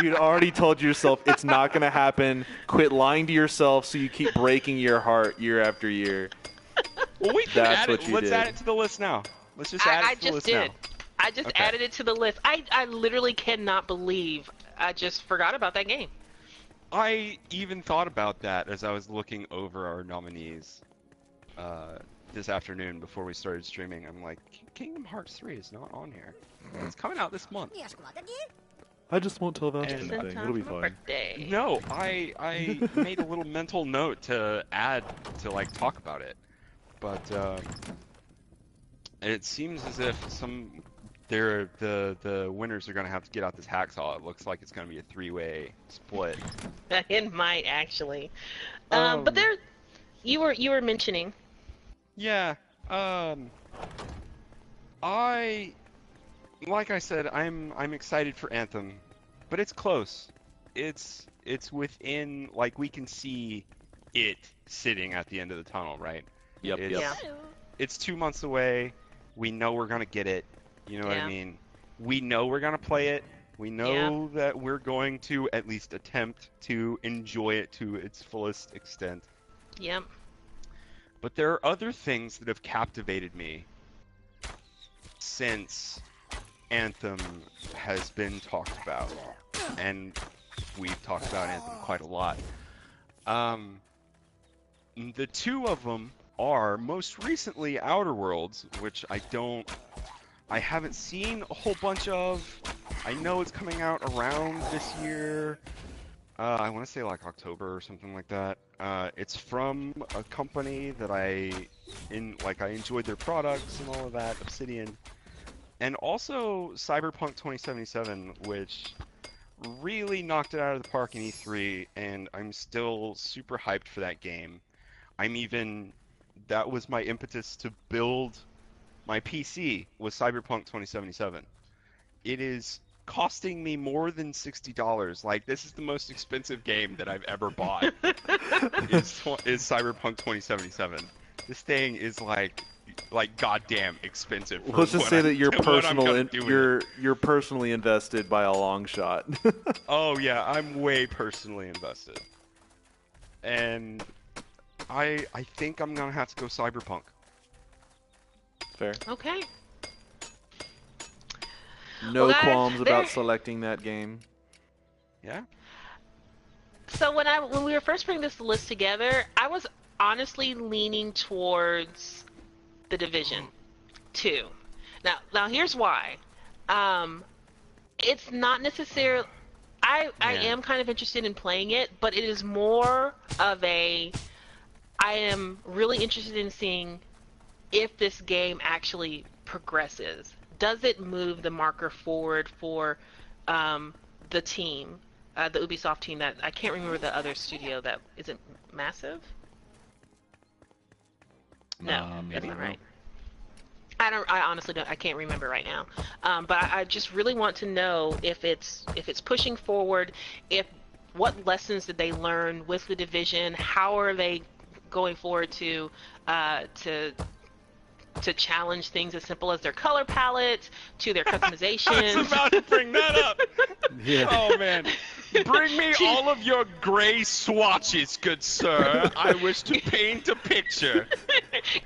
You'd already told yourself it's not going to happen. Quit lying to yourself so you keep breaking your heart year after year. Well, we can That's add what it. you Let's did. add it to the list now. Let's just add it to the list now. I just Okay. added it to the list. I literally cannot believe I just forgot about that game. I even thought about that as I was looking over our nominees this afternoon before we started streaming. I'm like, Kingdom Hearts 3 is not on here. It's coming out this month. I just won't tell Vast And- anything. It'll be fine. Birthday. No, I made a little mental note to add to like talk about it, but it seems as if the winners are gonna have to get out this hacksaw. It looks like it's gonna be a 3-way split. It might actually. But there, you were mentioning Yeah. I like I said, I'm excited for Anthem, but it's close. It's within, like, we can see it sitting at the end of the tunnel, right? Yep, yep. Yeah. It's 2 months away. We know we're gonna get it. You know what I Yeah. mean? We know we're gonna play it. We know that we're going to at least attempt to enjoy it to its fullest extent. Yep. But there are other things that have captivated me since Anthem has been talked about, and we've talked about Anthem quite a lot. The two of them are most recently Outer Worlds, which I haven't seen a whole bunch of. I know it's coming out around this year. I want to say like October or something like that. It's from a company that I enjoyed their products and all of that, Obsidian. And also Cyberpunk 2077, which really knocked it out of the park in E3, and I'm still super hyped for that game. That was my impetus to build my PC, was Cyberpunk 2077. It is costing me more than $60. Like, this is the most expensive game that I've ever bought. is Cyberpunk 2077. This thing is like goddamn expensive. For Let's just say that you're you're personally invested by a long shot. Oh yeah, I'm way personally invested, and I think I'm gonna have to go Cyberpunk. Fair. Okay. No Well, guys, qualms about there- selecting that game. Yeah. So when we were first putting this list together, I was honestly leaning towards The Division 2. Now here's why. It's not necessarily. I am kind of interested in playing it, but it is more of a. I am really interested in seeing if this game actually progresses. Does it move the marker forward for the team, the Ubisoft team that I can't remember the other studio that is it Massive? No, that's not right. I honestly don't. I can't remember right now. But I just really want to know if it's pushing forward. What lessons did they learn with the Division? How are they going forward to challenge things as simple as their color palette, to their customization. I was about to bring that up. Yeah. Oh man, bring me all of your gray swatches, good sir. I wish to paint a picture.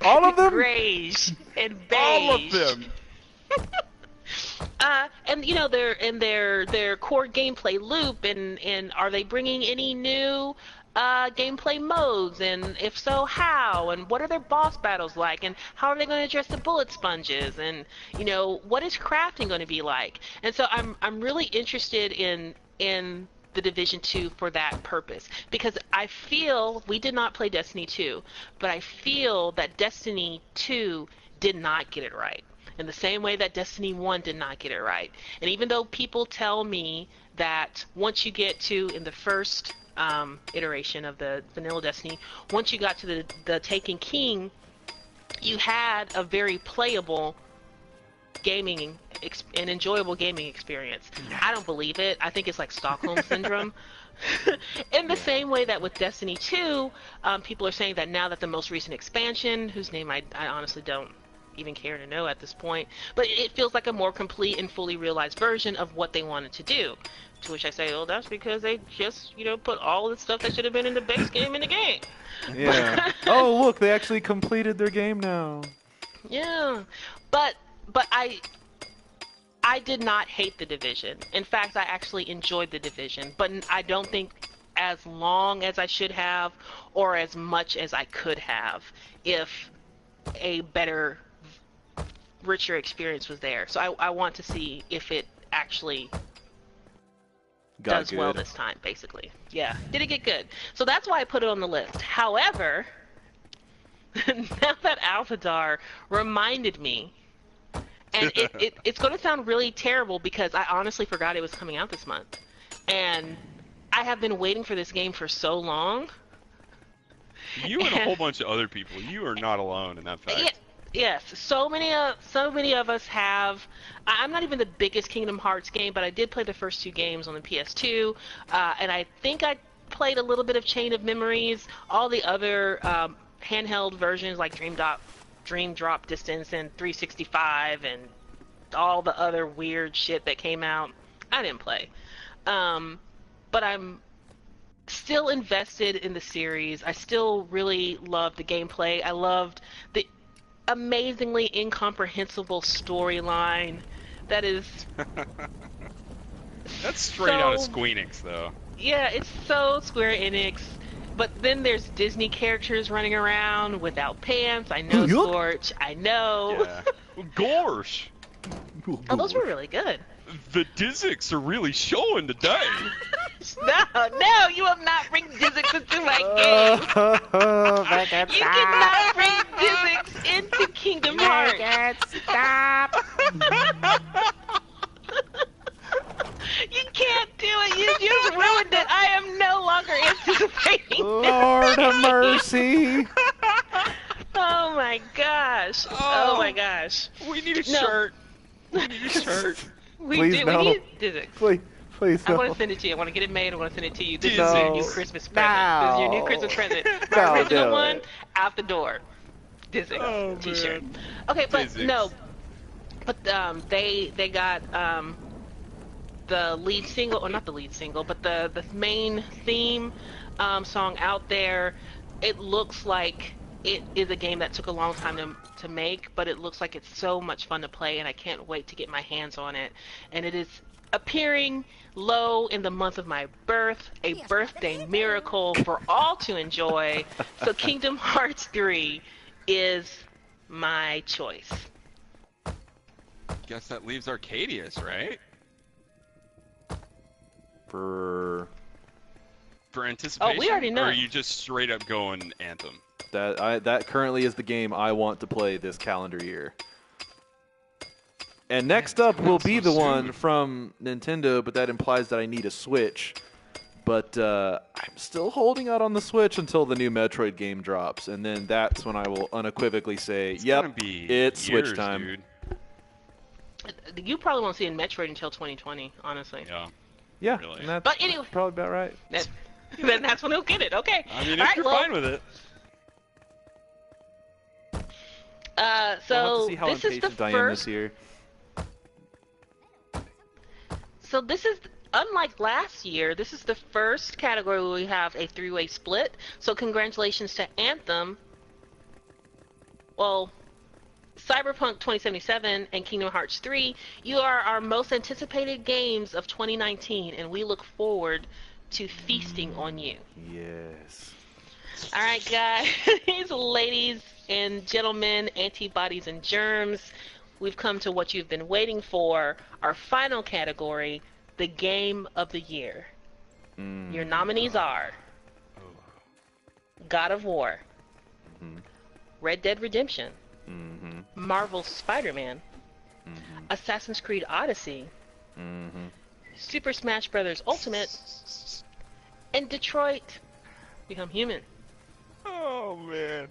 All of them? Grayish and beige. All of them. And you know their core gameplay loop, and are they bringing any new gameplay modes, and if so, how, and what are their boss battles like, and how are they going to address the bullet sponges, and you know, what is crafting going to be like? And so I'm really interested in the Division 2 for that purpose, because I feel we did not play Destiny 2, but I feel that Destiny 2 did not get it right in the same way that Destiny 1 did not get it right. And even though people tell me that once you get to, in the first iteration of the vanilla Destiny, once you got to the Taken King, you had a very playable gaming and enjoyable gaming experience. I don't believe it. I think it's like Stockholm Syndrome. In the same way that with Destiny 2, people are saying that now that the most recent expansion, whose name I honestly don't even care to know at this point, but it feels like a more complete and fully realized version of what they wanted to do. To which I say, well, that's because they just, put all the stuff that should have been in the base game in the game. Yeah. Oh, look, they actually completed their game now. Yeah. But I did not hate the Division. In fact, I actually enjoyed the Division, but I don't think as long as I should have, or as much as I could have, if a better, richer experience was there. So I want to see if it actually does well this time, basically. Yeah. Did it get good? So that's why I put it on the list. However, now that Alphadar reminded me, and it's going to sound really terrible because I honestly forgot it was coming out this month. And I have been waiting for this game for so long You and a whole bunch of other people. You are not alone in that fact. Yeah, yes, so many of us have. I'm not even the biggest Kingdom Hearts game, but I did play the first 2 games on the PS2, and I think I played a little bit of Chain of Memories. All the other handheld versions like Dream Drop Distance and 365 and all the other weird shit that came out, I didn't play. But I'm still invested in the series. I still really love the gameplay. I loved the amazingly incomprehensible storyline that is That's straight out of Squeenix, though. Yeah, it's so Square Enix. But then there's Disney characters running around without pants. I know, Scorch. I know. Yeah. Gorsh. Oh, those were really good. The Dizix are really showing today. No, you will not bring Dizix into my game. You cannot bring Dizix into Kingdom Hearts. Stop. You can't do it. You just ruined it. I am no longer anticipating. Lord have mercy. Oh my gosh. Oh my gosh. We need a shirt. We need a shirt. Please We no. need Dizix. Please I no. want to send it to you. I want to get it made. I want to send it to you. This is No. your new Christmas present. This is your new Christmas present. My No, original do one, it. out the door. Dizzy Oh, t-shirt. man. Okay, but Dizzy. no. But they got the lead single, or not the lead single, but the main theme song out there. It looks like it is a game that took a long time to make, but it looks like it's so much fun to play, and I can't wait to get my hands on it. And it is appearing low in the month of my birth, a birthday miracle for all to enjoy. So Kingdom Hearts 3 is my choice. Guess that leaves Arcadius, right? For anticipation? Oh, we already know. Or are you just straight up going Anthem? that currently is the game I want to play this calendar year. And next up will be so the one soon. from Nintendo, but that implies that I need a Switch. But I'm still holding out on the Switch until the new Metroid game drops, and then that's when I will unequivocally say, It's "Yep, gonna be it's years, Switch time." Dude. You probably won't see a Metroid until 2020, honestly. Yeah. Yeah, Really. and that's But anyway, probably about right. then that's when he'll get it. Okay. I mean, All if right, you're well, fine with it. So we'll have to see how this is the impatient I am this first. year. So this is, unlike last year, this is the first category where we have a 3-way split. So congratulations to Anthem. Well, Cyberpunk 2077 and Kingdom Hearts 3, you are our most anticipated games of 2019, and we look forward to feasting on you. Yes. All right, guys, ladies and gentlemen, antibodies and germs, we've come to what you've been waiting for, our final category, the Game of the Year. Your nominees are God of War, Red Dead Redemption, Marvel's Spider-Man, Assassin's Creed Odyssey, Super Smash Bros. Ultimate, and Detroit Become Human. Oh, man.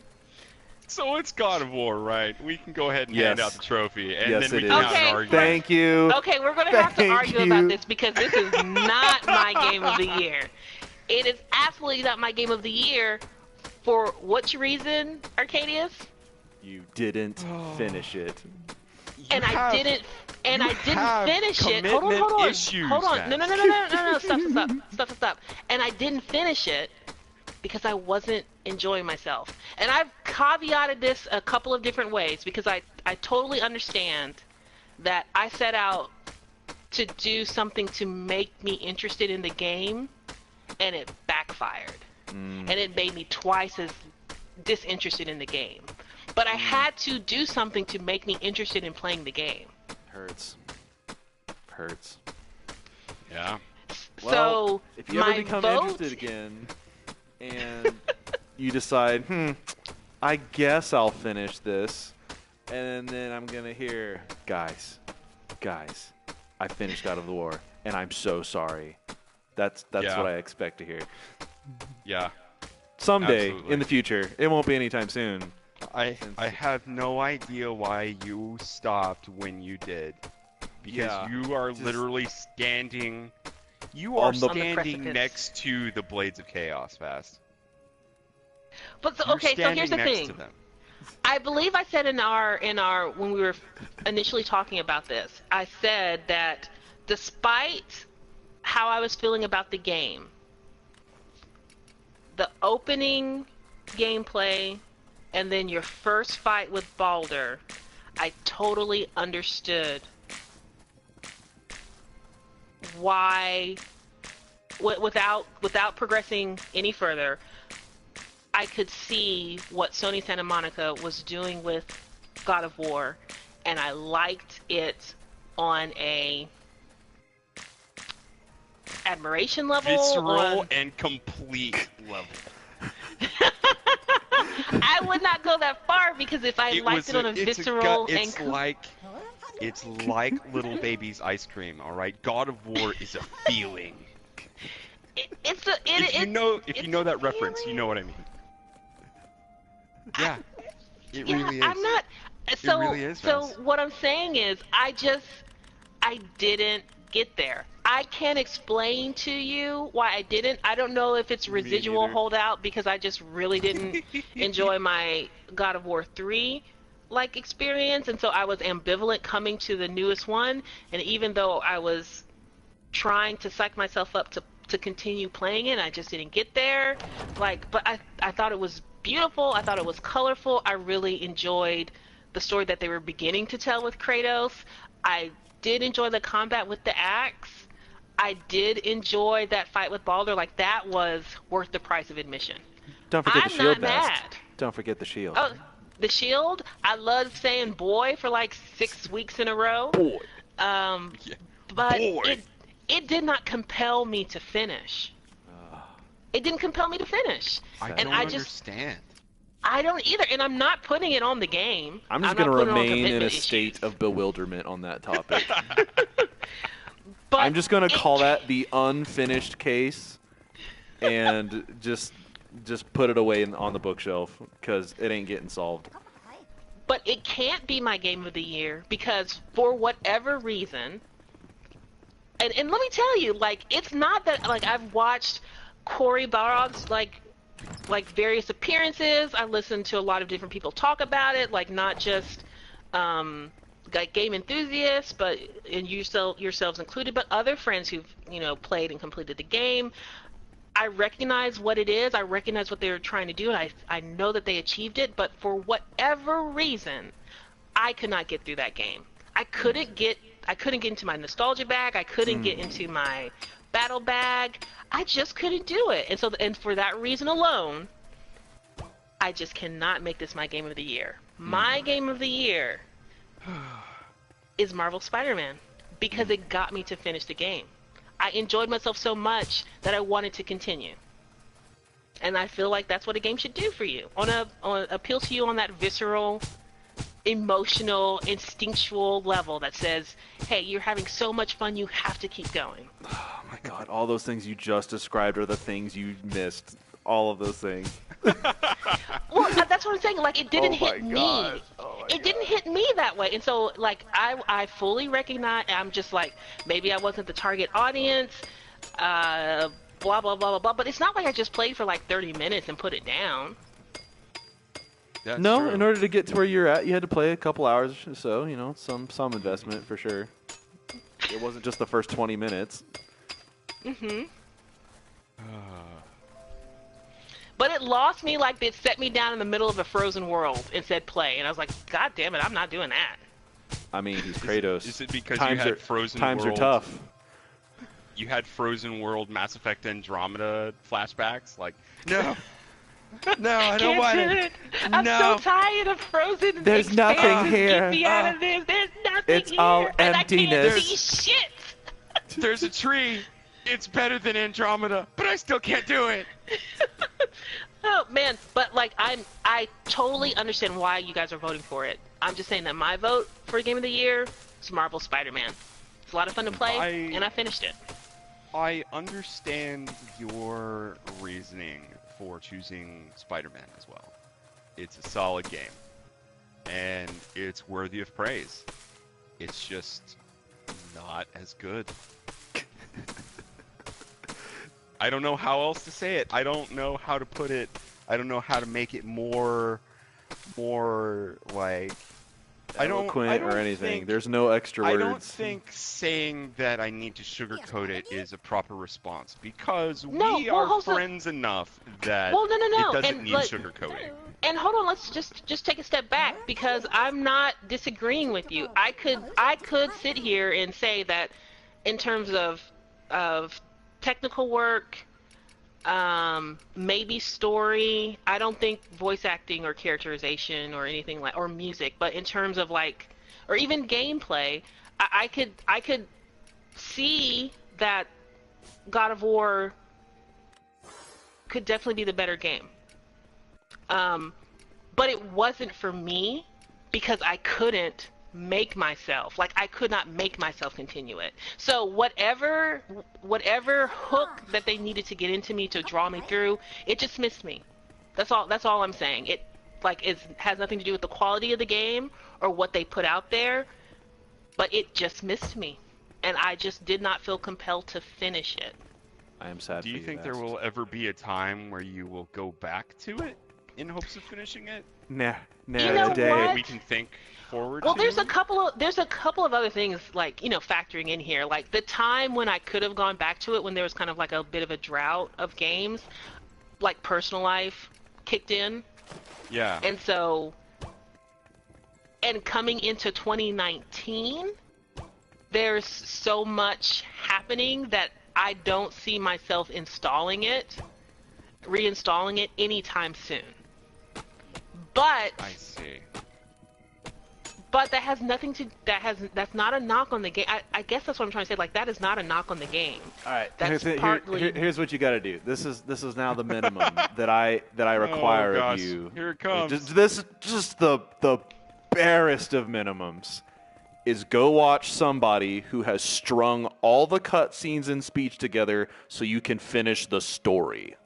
So it's God of War, right? We can go ahead and hand Yes. out the trophy, and Yes, then we it can is. have an Okay. argument. Thank you. Okay, we're going to have to Thank argue you. about this because this is not my game of the year. It is absolutely not my game of the year. For which reason, Arcadius? You didn't finish it. And I didn't have finish it. Hold on, commitment hold on. issues, Hold on. Matt. No. Stop. And I didn't finish it because I wasn't enjoying myself. And I've caveated this a couple of different ways because I totally understand that I set out to do something to make me interested in the game, and it backfired. And it made me twice as disinterested in the game. But I had to do something to make me interested in playing the game. Hurts. Yeah. Well, So if you my ever become vote, interested again, and you decide, I guess I'll finish this, and then I'm gonna hear, guys, I finished God of the War, and I'm so sorry. That's Yeah. what I expect to hear. Yeah. someday Absolutely. in the future. It won't be anytime soon. I have no idea why you stopped when you did. Because Yeah, you are just- literally standing. You are On the standing precipice. next to the Blades of Chaos, Fast. But so, You're okay, so here's the standing next thing. to them. I believe I said in our when we were initially talking about this, I said that despite how I was feeling about the game, the opening gameplay and then your first fight with Baldur, I totally understood why without progressing any further, I could see what Sony Santa Monica was doing with God of War, and I liked it on a admiration level. Visceral and complete level. I would not go that far because if I liked it on a visceral it's and like little baby's ice cream, all right? God of War is a feeling. If you know that reference, you know what I mean. Yeah, it really is. I'm not. So, It really is, so Vance. what I'm saying is, I didn't get there. I can't explain to you why I didn't. I don't know if it's residual neither. holdout because I just really didn't enjoy my God of War 3 like experience, and so I was ambivalent coming to the newest one. And even though I was trying to psych myself up to continue playing it, I just didn't get there. But I thought it was beautiful. I thought it was colorful. I really enjoyed the story that they were beginning to tell with Kratos. I did enjoy the combat with the axe. I did enjoy that fight with Baldur. Like, that was worth the price of admission. Don't forget the I'm shield, not Bast. mad. Don't forget the shield. Oh, the shield. I loved saying boy for like 6 weeks in a row. Boy. Yeah. But Boy. it did not compel me to finish. It didn't compel me to finish. I And don't understand. I don't either, and I'm not putting it on the game. I'm just not going to putting it on remain in a commitment state issues. of bewilderment on that topic. But I'm just going to it- call that the unfinished case and just put it away on the bookshelf because it ain't getting solved. But it can't be my game of the year because for whatever reason, and let me tell you, like, it's not that, like, I've watched Cory Barlog's like various appearances. I listened to a lot of different people talk about it, like not just like game enthusiasts, but and yourselves included, but other friends who've played and completed the game. I recognize what it is. I recognize what they were trying to do, and I know that they achieved it. But for whatever reason, I could not get through that game. I couldn't get into my nostalgia bag. I couldn't get into my battle bag. I just couldn't do it. And for that reason alone, I just cannot make this my game of the year. My game of the year is Marvel Spider-Man because it got me to finish the game. I enjoyed myself so much that I wanted to continue. And I feel like that's what a game should do for you. Appeal to you on that visceral, emotional, instinctual level that says, hey, you're having so much fun, you have to keep going. Oh my god, all those things you just described are the things you missed. All of those things. Well, that's what I'm saying. Like, it didn't hit me. It didn't hit me that way. And so, like, I fully recognize, I'm just like, maybe I wasn't the target audience, blah, blah, blah, blah, blah. But it's not like I just played for like 30 minutes and put it down. That's No, true. in order to get to where you're at, you had to play a couple hours or so, some investment for sure. It wasn't just the first 20 minutes. Mm-hmm. But it lost me, like, it set me down in the middle of a frozen world and said play. And I was like, God damn it, I'm not doing that. I mean, he's Kratos. Is it because times you had are, Frozen Times World? are tough. You had Frozen World Mass Effect Andromeda flashbacks? Like, no. No, I don't want Can't do it. it. I'm No. so tired of Frozen. There's nothing expanses. here. Get me out of this. There's nothing It's here. all and emptiness. I can't see shit. There's a tree. It's better than Andromeda, but I still can't do it. Oh man, but like I totally understand why you guys are voting for it. I'm just saying that my vote for Game of the Year is Marvel Spider-Man. It's a lot of fun to play, and I finished it. I understand your reasoning for choosing Spider-Man as well. It's a solid game, and it's worthy of praise. It's just not as good. I don't know how else to say it. I don't know how to put it. I don't know how to make it more like eloquent or anything. There's no extra words. I don't think saying that I need to sugarcoat it is a proper response, because we are friends enough that it doesn't need sugarcoating. And hold on, let's just take a step back, because I'm not disagreeing with you. I could sit here and say that in terms of technical work, maybe story. I don't think voice acting or characterization or anything or music, but in terms of or even gameplay, I could see that God of War could definitely be the better game. But it wasn't for me because I couldn't make myself, I could not make myself continue it. So whatever hook that they needed to get into me to draw me through, it just missed me. That's all I'm saying. It has nothing to do with the quality of the game or what they put out there, but it just missed me, and I just did not feel compelled to finish it. I am sad. Do you think there will ever be a time where you will go back to it in hopes of finishing it? Nah, you know today. what? We can think forward. Well, to? there's a couple of other things factoring in here. Like the time when I could have gone back to it when there was kind of a bit of a drought of games, like personal life kicked in. Yeah. And coming into 2019, there's so much happening that I don't see myself reinstalling it anytime soon. But I see. But that has nothing to. That's not a knock on the game. I guess that's what I'm trying to say. That is not a knock on the game. All right. That's partly. Here's what you got to do. This is now the minimum that I require of you. Here it comes. Just the barest of minimums is go watch somebody who has strung all the cutscenes and speech together so you can finish the story.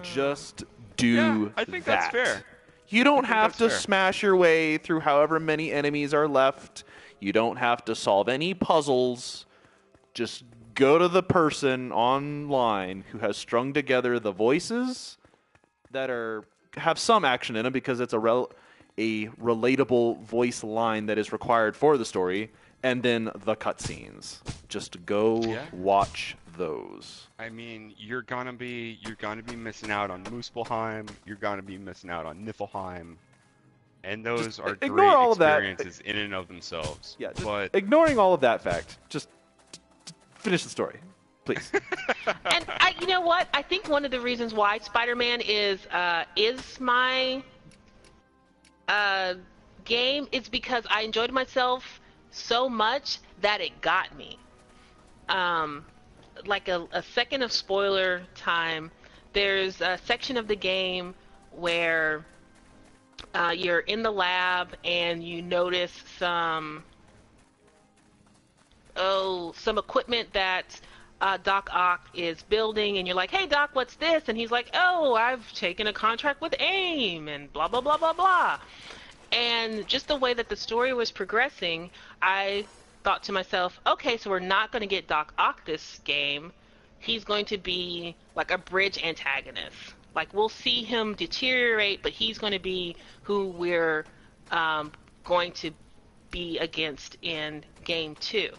Just do I think that. that's fair. You don't have to fair. smash your way through however many enemies are left. You don't have to solve any puzzles. Just go to the person online who has strung together the voices that have some action in them because it's a relatable voice line that is required for the story, and then the cutscenes. Just go watch those. I mean, you're gonna be missing out on Muspelheim. You're gonna be missing out on Niflheim, and those are ignore great all of that. experiences in and of themselves. Yeah, but ignoring all of that fact, just finish the story, please. And you know what? I think one of the reasons why Spider-Man is my game is because I enjoyed myself so much that it got me. Like a second of spoiler time, there's a section of the game where you're in the lab and you notice some equipment that Doc Ock is building, and you're like, hey Doc, what's this? And he's like, oh, I've taken a contract with AIM and blah blah blah blah blah. And just the way that the story was progressing, I thought to myself, okay, so we're not going to get Doc Ock this game. He's going to be like a bridge antagonist. Like, we'll see him deteriorate, but he's going to be who we're going to be against in Game 2.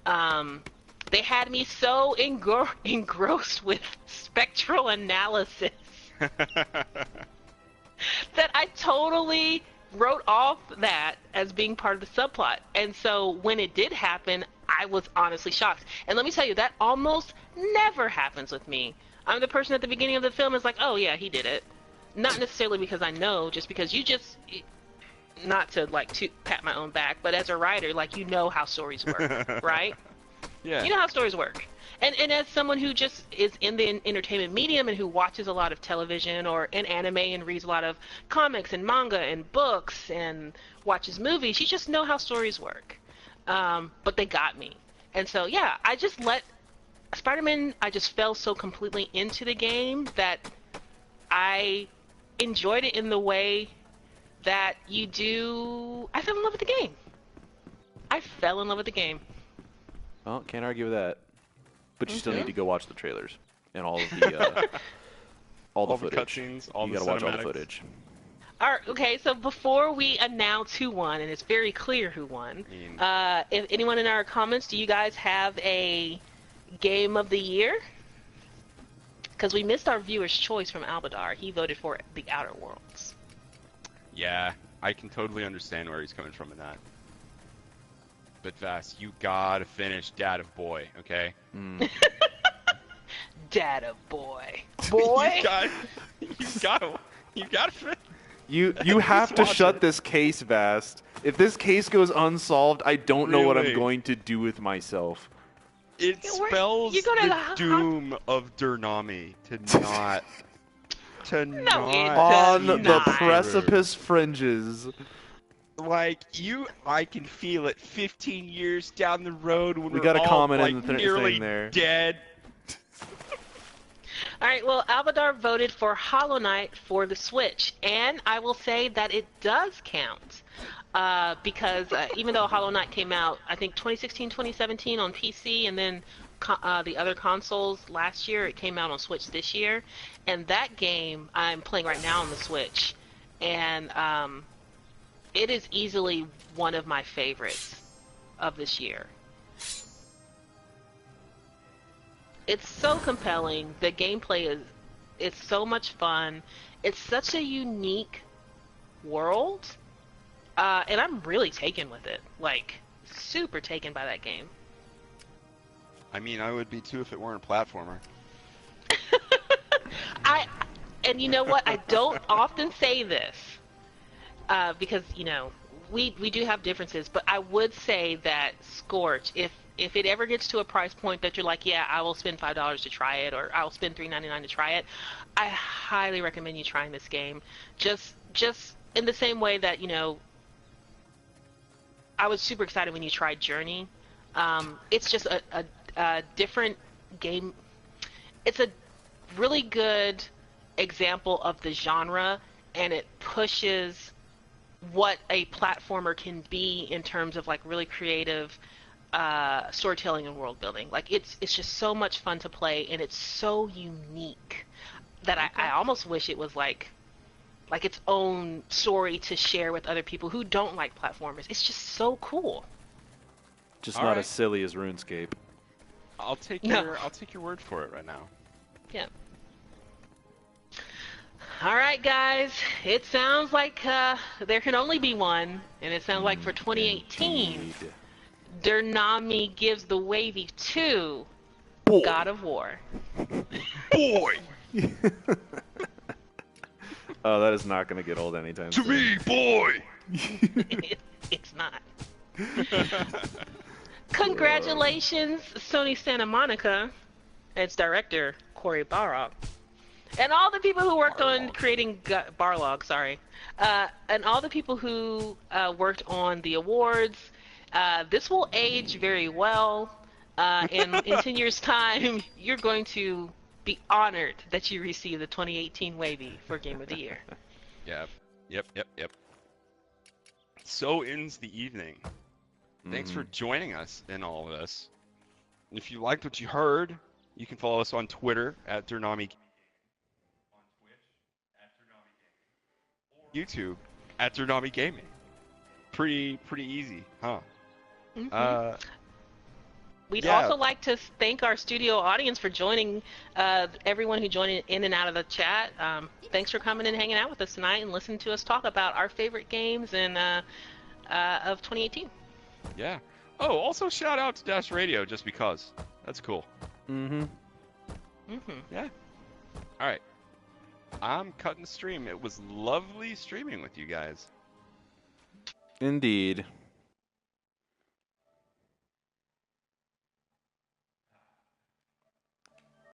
They had me so engrossed with spectral analysis that I totally wrote off that as being part of the subplot. And so when it did happen, I was honestly shocked. And let me tell you, that almost never happens with me. I'm the person at the beginning of the film is like, oh yeah, he did it. Not necessarily because I know, just because not to pat my own back, but as a writer, you know how stories work, right? Yeah. You know how stories work. And as someone who just is in the entertainment medium and who watches a lot of television and anime and reads a lot of comics and manga and books and watches movies, you just know how stories work. But they got me. And so, yeah, I just let Spider-Man, I just fell so completely into the game that I enjoyed it in the way that you do. I fell in love with the game. I fell in love with the game. Well, can't argue with that. But you still need Mhm. to go watch the trailers and all of the all the All the footage. cutscenes, all You the gotta watch all the cinematics. footage. All right, okay, so before we announce who won, and it's very clear who won, I mean, if anyone in our comments, do you guys have a game of the year? Because we missed our viewer's choice from Albadar. He voted for The Outer Worlds. yeah, I can totally understand where he's coming from in that. But Vass, you gotta finish Dad of Boy, okay? Data boy. Boy? you gotta finish. You have to watch shut it. this case, Vast. If this case goes unsolved, I don't know what I'm Really? going to do with myself. It Yeah, we're- spells you're gonna the doom of DerNami to not. it On does the not. precipice fringes. Like I can feel it. 15 years down the road when We we're got a all, comment like, in the nearly thing there. dead. All right, well, Albadar voted for Hollow Knight for the Switch, and I will say that it does count. Because even though Hollow Knight came out, I think 2016, 2017 on PC, and then the other consoles last year, it came out on Switch this year. And that game I'm playing right now on the Switch, and it is easily one of my favorites of this year. It's so compelling. The gameplay it's so much fun. It's such a unique world. And I'm really taken with it. Like, super taken by that game. I mean, I would be too if it weren't a platformer. And you know what? I don't often say this. Because, you know, we do have differences. But I would say that Scorch, if it ever gets to a price point that you're like, yeah, I will spend $5 to try it, or I'll spend $3.99 to try it, I highly recommend you trying this game. Just in the same way that, you know, I was super excited when you tried Journey. It's just a different game. It's a really good example of the genre, and it pushes what a platformer can be in terms of like really creative storytelling and world building. Like it's just so much fun to play, and it's so unique that I almost wish it was like its own story to share with other people who don't like platformers. It's just so cool. Just All not right. as silly as RuneScape. I'll take No. your word for it right now. Yeah. All right, guys. It sounds like there can only be one, and it sounds like for 2018, Indeed. DerNami gives the wavy to Boy. God of War. Boy, Oh, that is not going to get old anytime to soon. me, boy. It's not. Congratulations, Sony Santa Monica, and its director, Cory Barlog. And all the people who worked on creating Barlog, sorry. And all the people who worked on the awards. This will age very well. In 10 years' time, you're going to be honored that you received the 2018 Wavy for Game of the Year. Yep. So ends the evening. Thanks for joining us in all of this. If you liked what you heard, you can follow us on Twitter at DerNami, on Twitch at DerNami Gaming, YouTube at DerNami Gaming. Pretty easy, huh? Mhm. We'd Yeah. also like to thank our studio audience for joining, everyone who joined in and out of the chat. Thanks for coming and hanging out with us tonight and listening to us talk about our favorite games and of 2018. Yeah. Oh, also shout out to Dash Radio just because. That's cool. Mm-hmm. Mm-hmm. Yeah. All right. I'm cutting the stream. It was lovely streaming with you guys. Indeed.